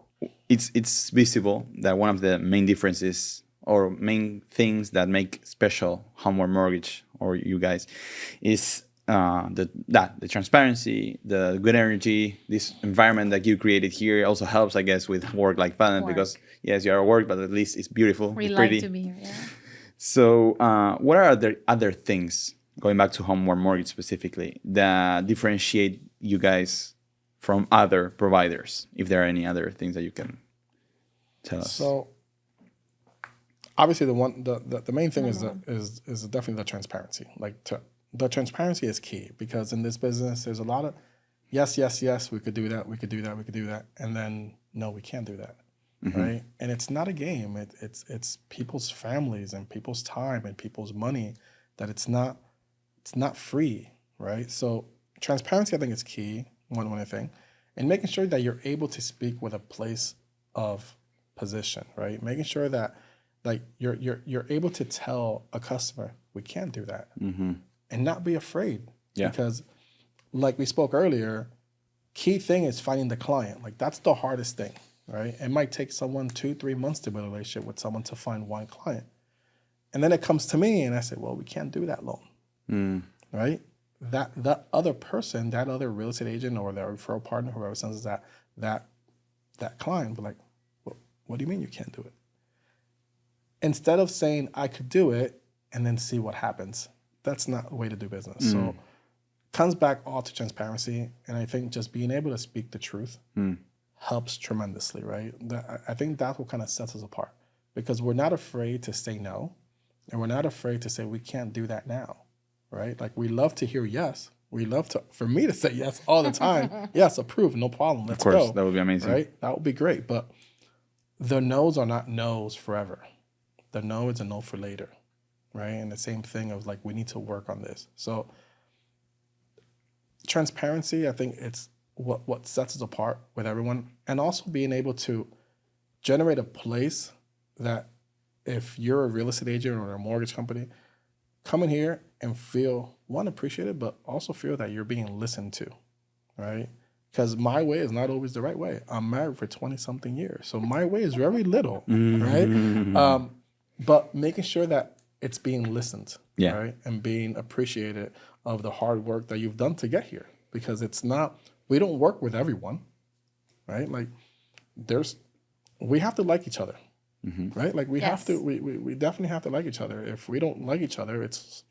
it's visible that one of the main differences or main things that make special Homework Mortgage or you guys is the transparency, the good energy, this environment that you created here also helps, I guess, with work like balance because yes, you are at work, but at least it's beautiful, We it's like pretty. to be here. Yeah. So what are the other things, going back to Homework Mortgage specifically, that differentiate you guys from other providers? If there are any other things that you can tell us. So obviously the main thing is definitely the transparency. The transparency is key, because in this business there's a lot of yes, we could do that, and then no, we can't do that. Right? And it's not a game. It's people's families and people's time and people's money that it's not free, right? So transparency, I think, is key, one thing, and making sure that you're able to speak with a place of position, right? Making sure that like you're able to tell a customer, we can't do that, and not be afraid, because like we spoke earlier, key thing is finding the client. Like, that's the hardest thing, right? It might take someone 2-3 months to build a relationship with someone to find one client, and then it comes to me and I say, well, we can't do that loan. Right? That other person, that other real estate agent or their referral partner, whoever sends us that client, be like, well, what do you mean you can't do it? Instead of saying I could do it and then see what happens, that's not the way to do business. So comes back all to transparency, and I think just being able to speak the truth helps tremendously, right? I think that's what kind of sets us apart, because we're not afraid to say no, and we're not afraid to say we can't do that now. Right? Like, we love to hear yes. We love for me to say yes all the time. Yes, approved, no problem. Let's go. Of course, that would be amazing. Right? That would be great. But the no's are not no's forever. The no is a no for later. Right? And the same thing of like, we need to work on this. So transparency, I think what sets us apart with everyone, and also being able to generate a place that if you're a real estate agent or a mortgage company, come in here and feel, one, appreciated, but also feel that you're being listened to, right? Because my way is not always the right way. I'm married for 20 something years, so my way is very little, right? But making sure that it's being listened, right? And being appreciated of the hard work that you've done to get here. Because it's not, we don't work with everyone, right? Like we have to like each other, right? Like we have to, we definitely have to like each other. If we don't like each other, it's,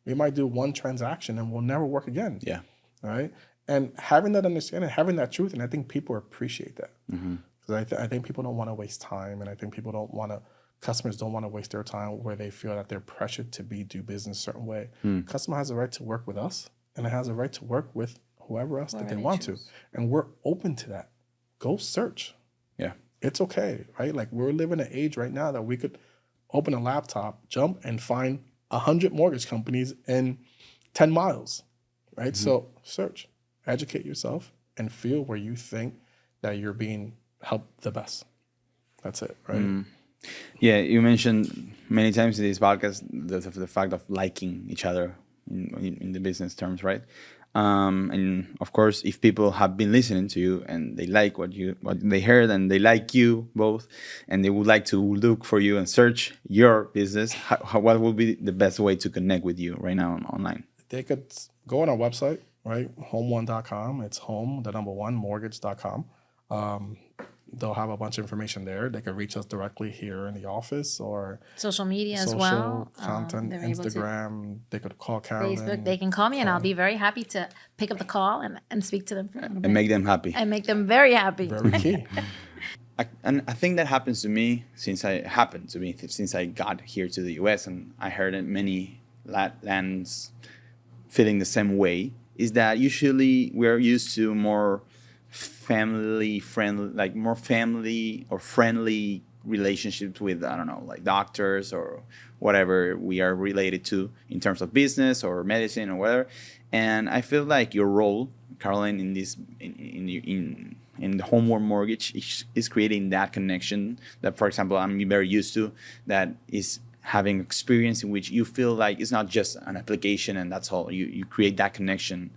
we might do one transaction and we'll never work again. Yeah. Right? And having that understanding, having that truth, and I think people appreciate that. Because I think people don't want to waste time, and I think customers don't want to waste their time where they feel that they're pressured to do business a certain way. Customer has a right to work with us, and it has a right to work with whoever else that they want to. And we're open to that. Go search. Yeah. It's okay, right? Like we're living in an age right now that we could open a laptop, jump, and find 100 mortgage companies in 10 miles, right? So search, educate yourself, and feel where you think that you're being helped the best. That's it, right? Yeah, you mentioned many times in this podcast the fact of liking each other in the business terms, right? And of course, if people have been listening to you and they like what they heard, and they like you both, and they would like to look for you and search your business, what would be the best way to connect with you right now online? They could go on our website, right? home1.com. It's home, the number one, mortgage.com. They'll have a bunch of information there. They can reach us directly here in the office, or social media as well. Content, Instagram. They could call Carolyn. Facebook. They can call me, and I'll be very happy to pick up the call and speak to them for a little bit. And make them happy. And make them very happy. Very key. I think that happens to me since I got here to the US, and I heard that many lands feeling the same way. Is that usually we're used to more family friendly, like more family or friendly relationships with, I don't know, like doctors or whatever we are related to in terms of business or medicine or whatever. And I feel like your role, Carolyn, in this in the Homeward Mortgage is creating that connection that, for example, I'm very used to, that is having experience in which you feel like it's not just an application and that's all. You create that connection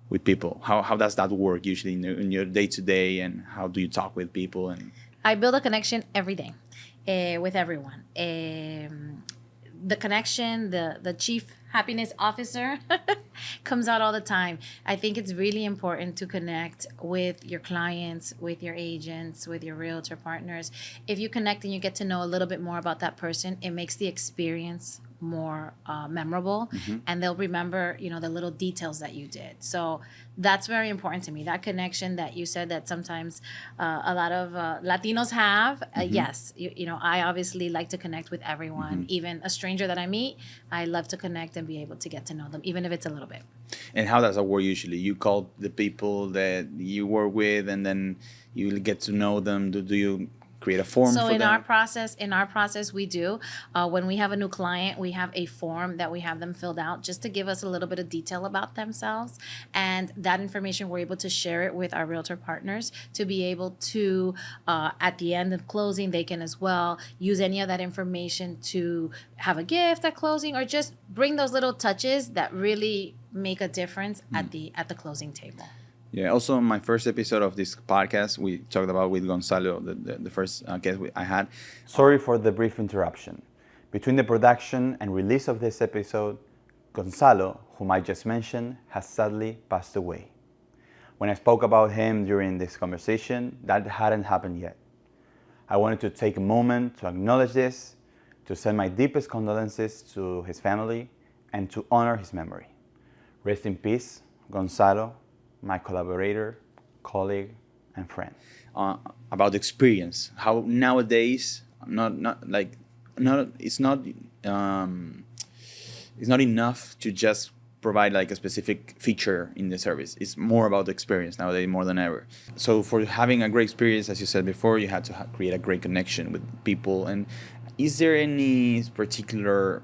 with people. How does that work usually in your day-to-day, and how do you talk with people? And I build a connection every day with everyone. The connection, the chief happiness officer comes out all the time. I think it's really important to connect with your clients, with your agents, with your realtor partners. If you connect and you get to know a little bit more about that person, it makes the experience more memorable, and they'll remember, the little details that you did. So that's very important to me. That connection that you said that sometimes a lot of Latinos have. Yes, I obviously like to connect with everyone, even a stranger that I meet. I love to connect and be able to get to know them, even if it's a little bit. And how does that work usually? You call the people that you work with, and then you get to know them. Do you create a form for them? So in our process, we do. When we have a new client, we have a form that we have them filled out just to give us a little bit of detail about themselves. And that information, we're able to share it with our realtor partners to be able to, at the end of closing, they can as well use any of that information to have a gift at closing, or just bring those little touches that really make a difference at the closing table. Yeah. Also, in my first episode of this podcast, we talked about with Gonzalo, the first guest I had. Sorry for the brief interruption. Between the production and release of this episode, Gonzalo, whom I just mentioned, has sadly passed away. When I spoke about him during this conversation, that hadn't happened yet. I wanted to take a moment to acknowledge this, to send my deepest condolences to his family, and to honor his memory. Rest in peace, Gonzalo, my collaborator, colleague, and friend. About experience, how nowadays it's not enough to just provide like a specific feature in the service. It's more about the experience nowadays more than ever. So for having a great experience, as you said before, you had to create a great connection with people. And is there any particular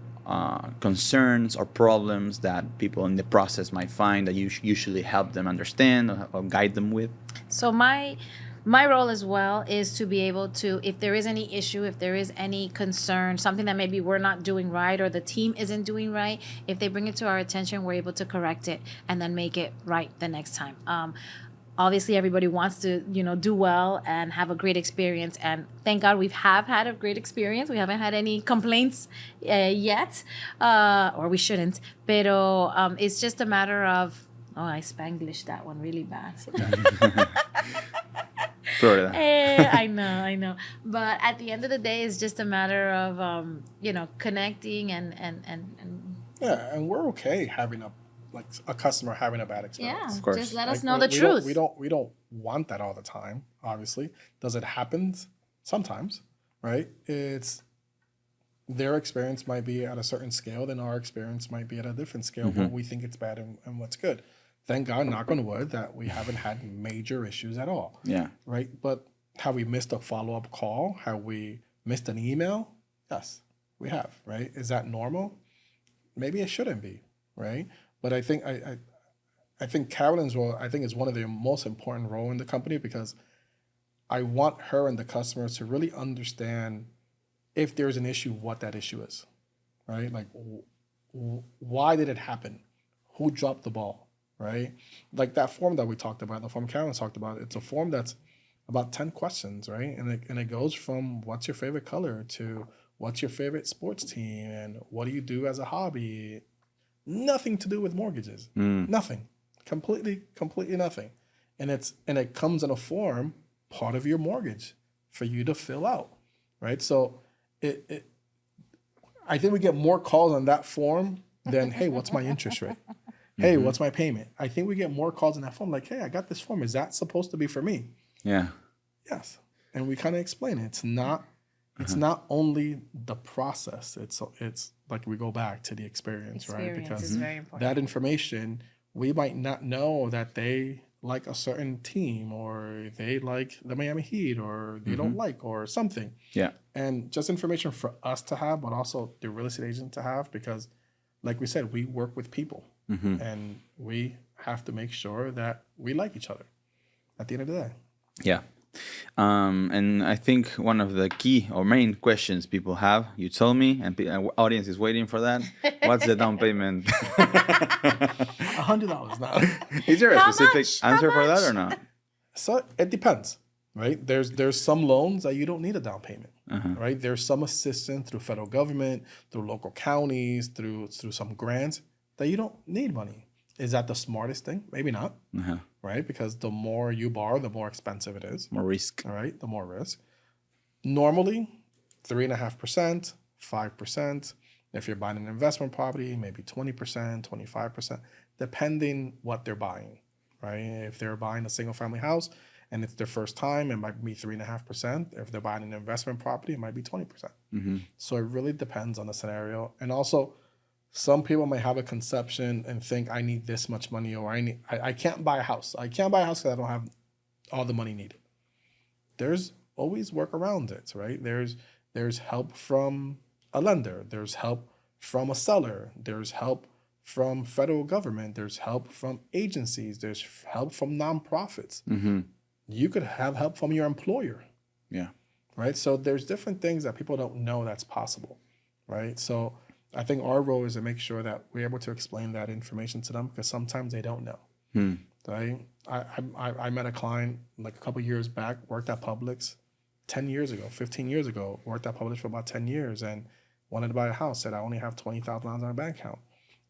concerns or problems that people in the process might find that you usually help them understand or guide them with? So my role as well is to be able to, if there is any issue, if there is any concern, something that maybe we're not doing right or the team isn't doing right, if they bring it to our attention, we're able to correct it and then make it right the next time. Obviously, everybody wants to, do well and have a great experience. And thank God we have had a great experience. We haven't had any complaints yet, or we shouldn't. Pero it's just a matter of, I Spanglished that one really bad. Florida. I know. But at the end of the day, it's just a matter of, connecting and Yeah, and we're okay having a customer having a bad experience. yeah, course. just let us Like, know the truth. We don't want that all the time. Obviously, does it happen? Sometimes, right? It's their experience might be at a certain scale, then our experience might be at a different scale. What we think it's bad and what's good. Thank God, knock on wood, that we haven't had major issues at all. Yeah. Right? But have we missed a follow-up call? Have we missed an email? Yes, we have. Right? Is that normal? Maybe it shouldn't be. Right? But I think I think Carolyn's role, I think, is one of the most important role in the company, because I want her and the customers to really understand, if there's an issue, what that issue is, right? Like, why did it happen? Who dropped the ball, right? Like that form that we talked about, the form Carolyn talked about, it's a form that's about 10 questions, right? And it goes from what's your favorite color to what's your favorite sports team and what do you do as a hobby? Nothing to do with mortgages. Nothing. Completely nothing. And it comes in a form, part of your mortgage, for you to fill out, right? So I think we get more calls on that form than, hey, what's my interest rate? Hey, what's my payment? I think we get more calls on that form like, hey, I got this form. Is that supposed to be for me? Yeah. Yes. And we kind of explain it. It's not only the process. It's like we go back to the experience, right? Experience is very important. That information, we might not know that they like a certain team, or they like the Miami Heat, or they don't like, or something. Yeah. And just information for us to have, but also the real estate agent to have, because like we said, we work with people and we have to make sure that we like each other at the end of the day. Yeah. And I think one of the key or main questions people have, you told me, and the audience is waiting for that. What's the down payment? $100 now. Is there a How specific much? answer How for that much? or not? So it depends, right? There's some loans that you don't need a down payment, right? There's some assistance through federal government, through local counties, through some grants that you don't need money. Is that the smartest thing? Maybe not, right? Because the more you borrow, the more expensive it is. More risk. All right, the more risk. Normally, 3.5%, 5%. If you're buying an investment property, maybe 20%, 25%, depending what they're buying, right? If they're buying a single family house and it's their first time, it might be 3.5%. If they're buying an investment property, it might be 20%. So it really depends on the scenario. And also, some people may have a conception and think, I need this much money, or I can't buy a house. I can't buy a house because I don't have all the money needed. There's always work around it, right? There's help from a lender. There's help from a seller. There's help from federal government. There's help from agencies. There's help from nonprofits. You could have help from your employer. Yeah. Right? So there's different things that people don't know that's possible, right? So I think our role is to make sure that we're able to explain that information to them, because sometimes they don't know. Right? I met a client like a couple years back, worked at Publix 10 years ago, 15 years ago, worked at Publix for about 10 years and wanted to buy a house, said, I only have $20,000 on my bank account.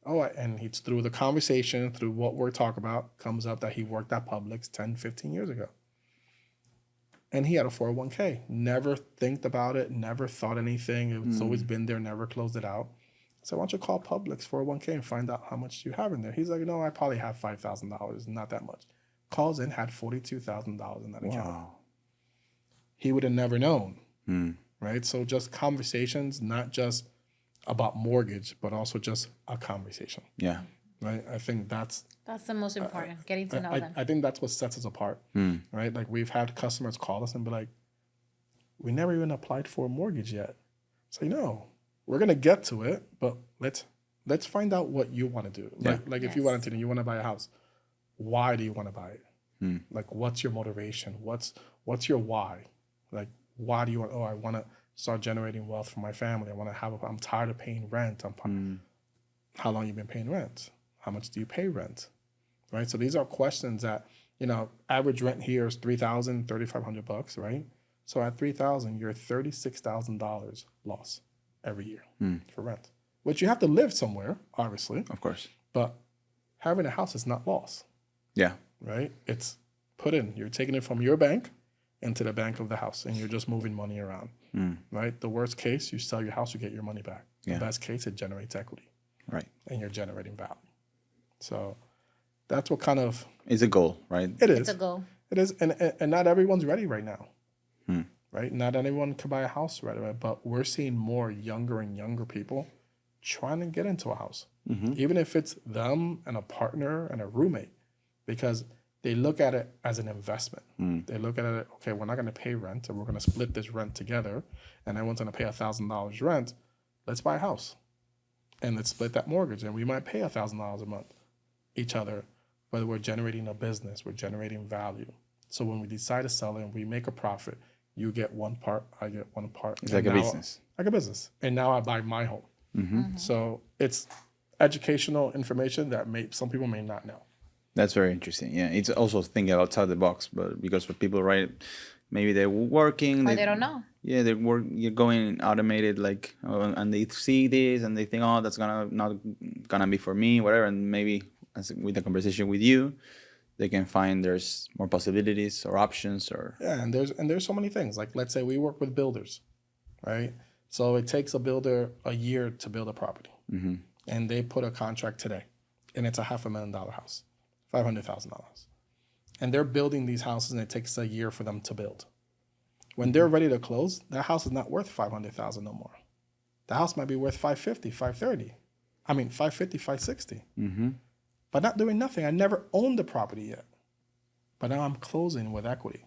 And he's through the conversation, through what we're talking about, comes up that he worked at Publix 10, 15 years ago. And he had a 401k, never think about it, never thought anything. It's always been there, never closed it out. So why don't you call Publix 401k and find out how much you have in there? He's like, no, I probably have $5,000, not that much. Calls in, had $42,000 in that account. He would have never known, right? So just conversations, not just about mortgage, but also just a conversation. Yeah. Right? I think that's the most important, getting to know them. I think that's what sets us apart, right? Like we've had customers call us and be like, we never even applied for a mortgage yet. So, we're going to get to it, but let's find out what you want to do. Like if you wanted to, you want to buy a house. Why do you want to buy it? Like, what's your motivation? What's your why? Like, why do you want? Oh, I want to start generating wealth for my family. I want to I'm tired of paying rent. How long you been paying rent? How much do you pay rent? Right. So these are questions that, average rent here is $3,000, $3,500, right? So at $3,000, you're $36,000 loss every year for rent, which you have to live somewhere, obviously. Of course. But having a house is not loss. Yeah. Right? It's put in. You're taking it from your bank into the bank of the house, and you're just moving money around. Right? The worst case, you sell your house, you get your money back. The best case, it generates equity. Right. And you're generating value. So that's what kind of... It's a goal, right? It is. It's a goal. It is. And not everyone's ready right now. Right? Not anyone can buy a house right away, but we're seeing more younger and younger people trying to get into a house. Even if it's them and a partner and a roommate, because they look at it as an investment. They look at it, okay, we're not going to pay rent, and we're going to split this rent together, and everyone's going to pay $1,000 rent. Let's buy a house, and let's split that mortgage, and we might pay $1,000 a month each other, but we're generating a business, we're generating value. So when we decide to sell it and we make a profit, you get one part, I get one part. It's like a business. Like a business. And now I buy my home. So it's educational information that some people may not know. That's very interesting. Yeah, it's also thinking outside the box, but because for people, right, maybe they're working. Or they don't know. Yeah, you're going automated, like, and they see this and they think, oh, that's not gonna be for me, whatever. And maybe with the conversation with you, they can find there's more possibilities or options or. Yeah, and there's so many things. Like, let's say we work with builders, right? So it takes a builder a year to build a property, and they put a contract today, and it's a $500,000 house. $500,000. And they're building these houses, and it takes a year for them to build. When they're ready to close, that house is not worth $500,000 no more. The house might be worth $550,000, $530,000. I mean, $550,000, $560,000. But not doing nothing. I never owned the property yet. But now I'm closing with equity.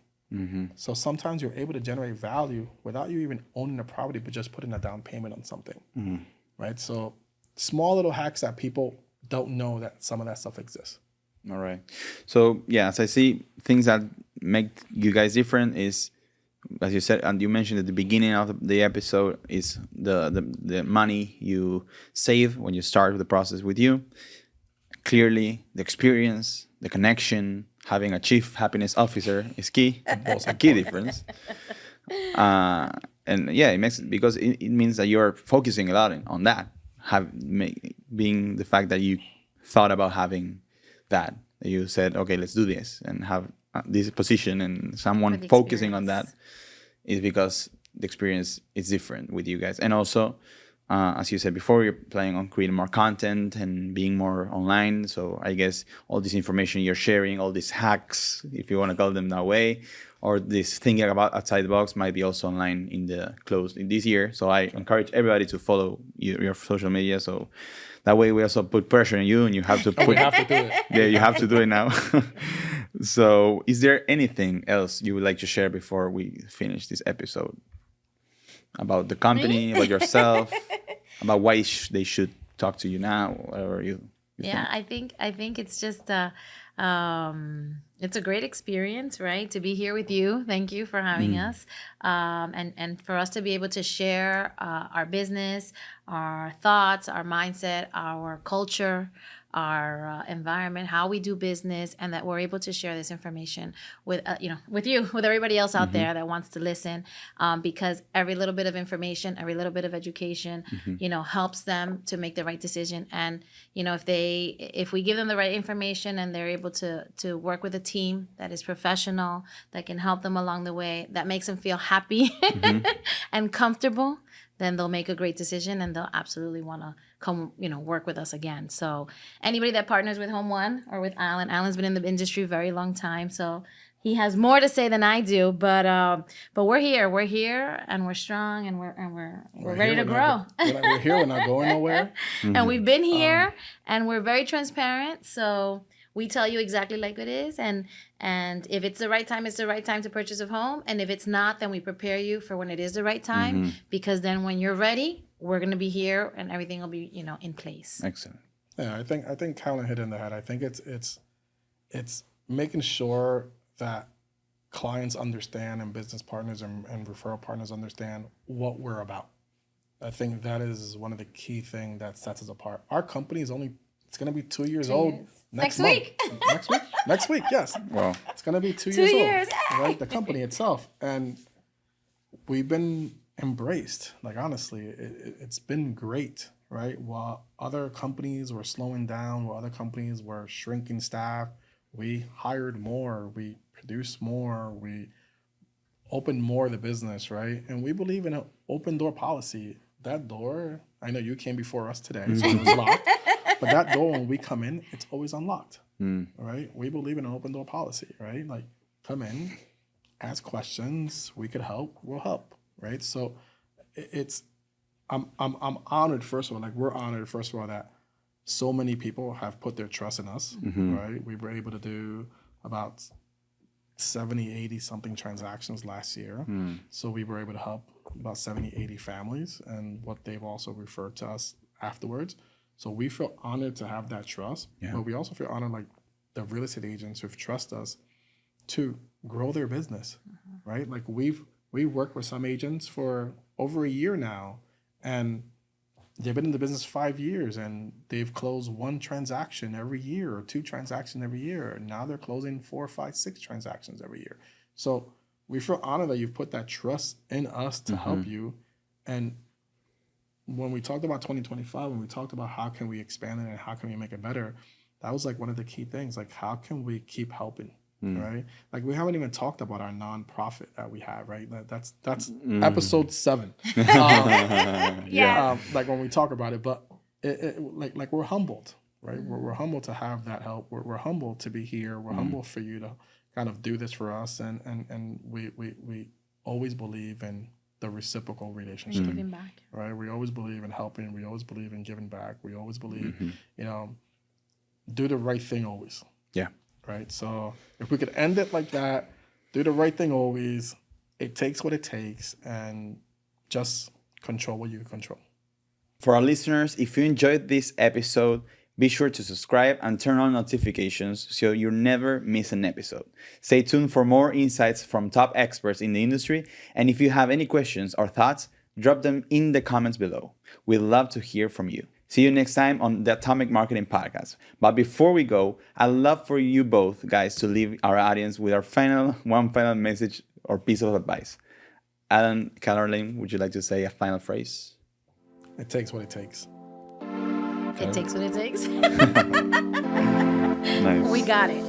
So sometimes you're able to generate value without you even owning the property, but just putting a down payment on something. Right? So small little hacks that people don't know that some of that stuff exists. All right. So, yeah, as I see, things that make you guys different is, as you said, and you mentioned at the beginning of the episode, is the money you save when you start the process with you. Clearly, the experience, the connection, having a chief happiness officer is key. That's a key difference. And, yeah, it makes because it means that you're focusing a lot on that, being the fact that you thought about having that you said, okay, let's do this and have this position, and someone focusing on that is because the experience is different with you guys. And also, as you said before, you're planning on creating more content and being more online. So I guess all this information you're sharing, all these hacks, if you want to call them that way, or this thinking about outside the box might be also online in this year. So I encourage everybody to follow your social media. So that way we also put pressure on you, and you have to we have to do it. Yeah, you have to do it now. So is there anything else you would like to share before we finish this episode? About the company, about yourself, about why they should talk to you now, whatever you think. I think it's just it's a great experience, right? To be here with you. Thank you for having us. And for us to be able to share our business, our thoughts, our mindset, our culture, our environment, how we do business, and that we're able to share this information with with you, with everybody else out there that wants to listen, because every little bit of information, every little bit of education, helps them to make the right decision. And if we give them the right information and they're able to work with a team that is professional, that can help them along the way, that makes them feel happy and comfortable, then they'll make a great decision, and they'll absolutely want to come, work with us again. So anybody that partners with Home One or with Alan's been in the industry a very long time, so he has more to say than I do. But we're here, and we're strong, and we're ready to grow. We're here. We're not going nowhere. And we've been here, and we're very transparent. So we tell you exactly like it is, and if it's the right time, it's the right time to purchase a home. And if it's not, then we prepare you for when it is the right time, because then when you're ready, we're going to be here and everything will be, in place. Excellent. Yeah, I think Carolyn hit it in the head. I think it's making sure that clients understand and business partners and referral partners understand what we're about. I think that is one of the key things that sets us apart. Our company is it's going to be 2 years old next month. week. Next week, yes. Wow. It's going to be 2 2 years years, old, right? The company itself. And we've been embraced. Like, honestly, it's been great, right? While other companies were slowing down, while other companies were shrinking staff, we hired more, we produced more, we opened more of the business, right? And we believe in an open door policy. That door, I know you came before us today, so it was locked. But that door, when we come in, it's always unlocked, right? We believe in an open door policy, right? Like, come in, ask questions, we could help, we'll help, right? So I'm honored, first of all, like we're honored, first of all, that so many people have put their trust in us, right? We were able to do about 70, 80 something transactions last year. So we were able to help about 70, 80 families and what they've also referred to us afterwards. So we feel honored to have that trust, but we also feel honored, like the real estate agents who've trusted us to grow their business, right? Like we've worked with some agents for over a year now, and they've been in the business 5 years, and they've closed 1 transaction every year or 2 transactions every year. And now they're closing 4, 5, 6 transactions every year. So we feel honored that you've put that trust in us to help you. And when we talked about 2025, when we talked about how can we expand it and how can we make it better, that was like one of the key things. Like, how can we keep helping? Right? Like, we haven't even talked about our nonprofit that we have, right? That's episode 7. Like when we talk about it, but like we're humbled, right? We're humbled to have that help. We're humbled to be here. We're humbled for you to kind of do this for us, and we always believe in the reciprocal relationship, Giving back. right? We always believe in helping. We always believe in giving back. We always believe, do the right thing always. Yeah. Right. So if we could end it like that, do the right thing always. It takes what it takes, and just control what you can control. For our listeners, if you enjoyed this episode, be sure to subscribe and turn on notifications so you never miss an episode. Stay tuned for more insights from top experts in the industry. And if you have any questions or thoughts, drop them in the comments below. We'd love to hear from you. See you next time on the Attomic Marketing Podcast. But before we go, I'd love for you both guys to leave our audience with one final message or piece of advice. Alan, Carolyn, would you like to say a final phrase? It takes what it takes. It takes what it takes. Nice. We got it.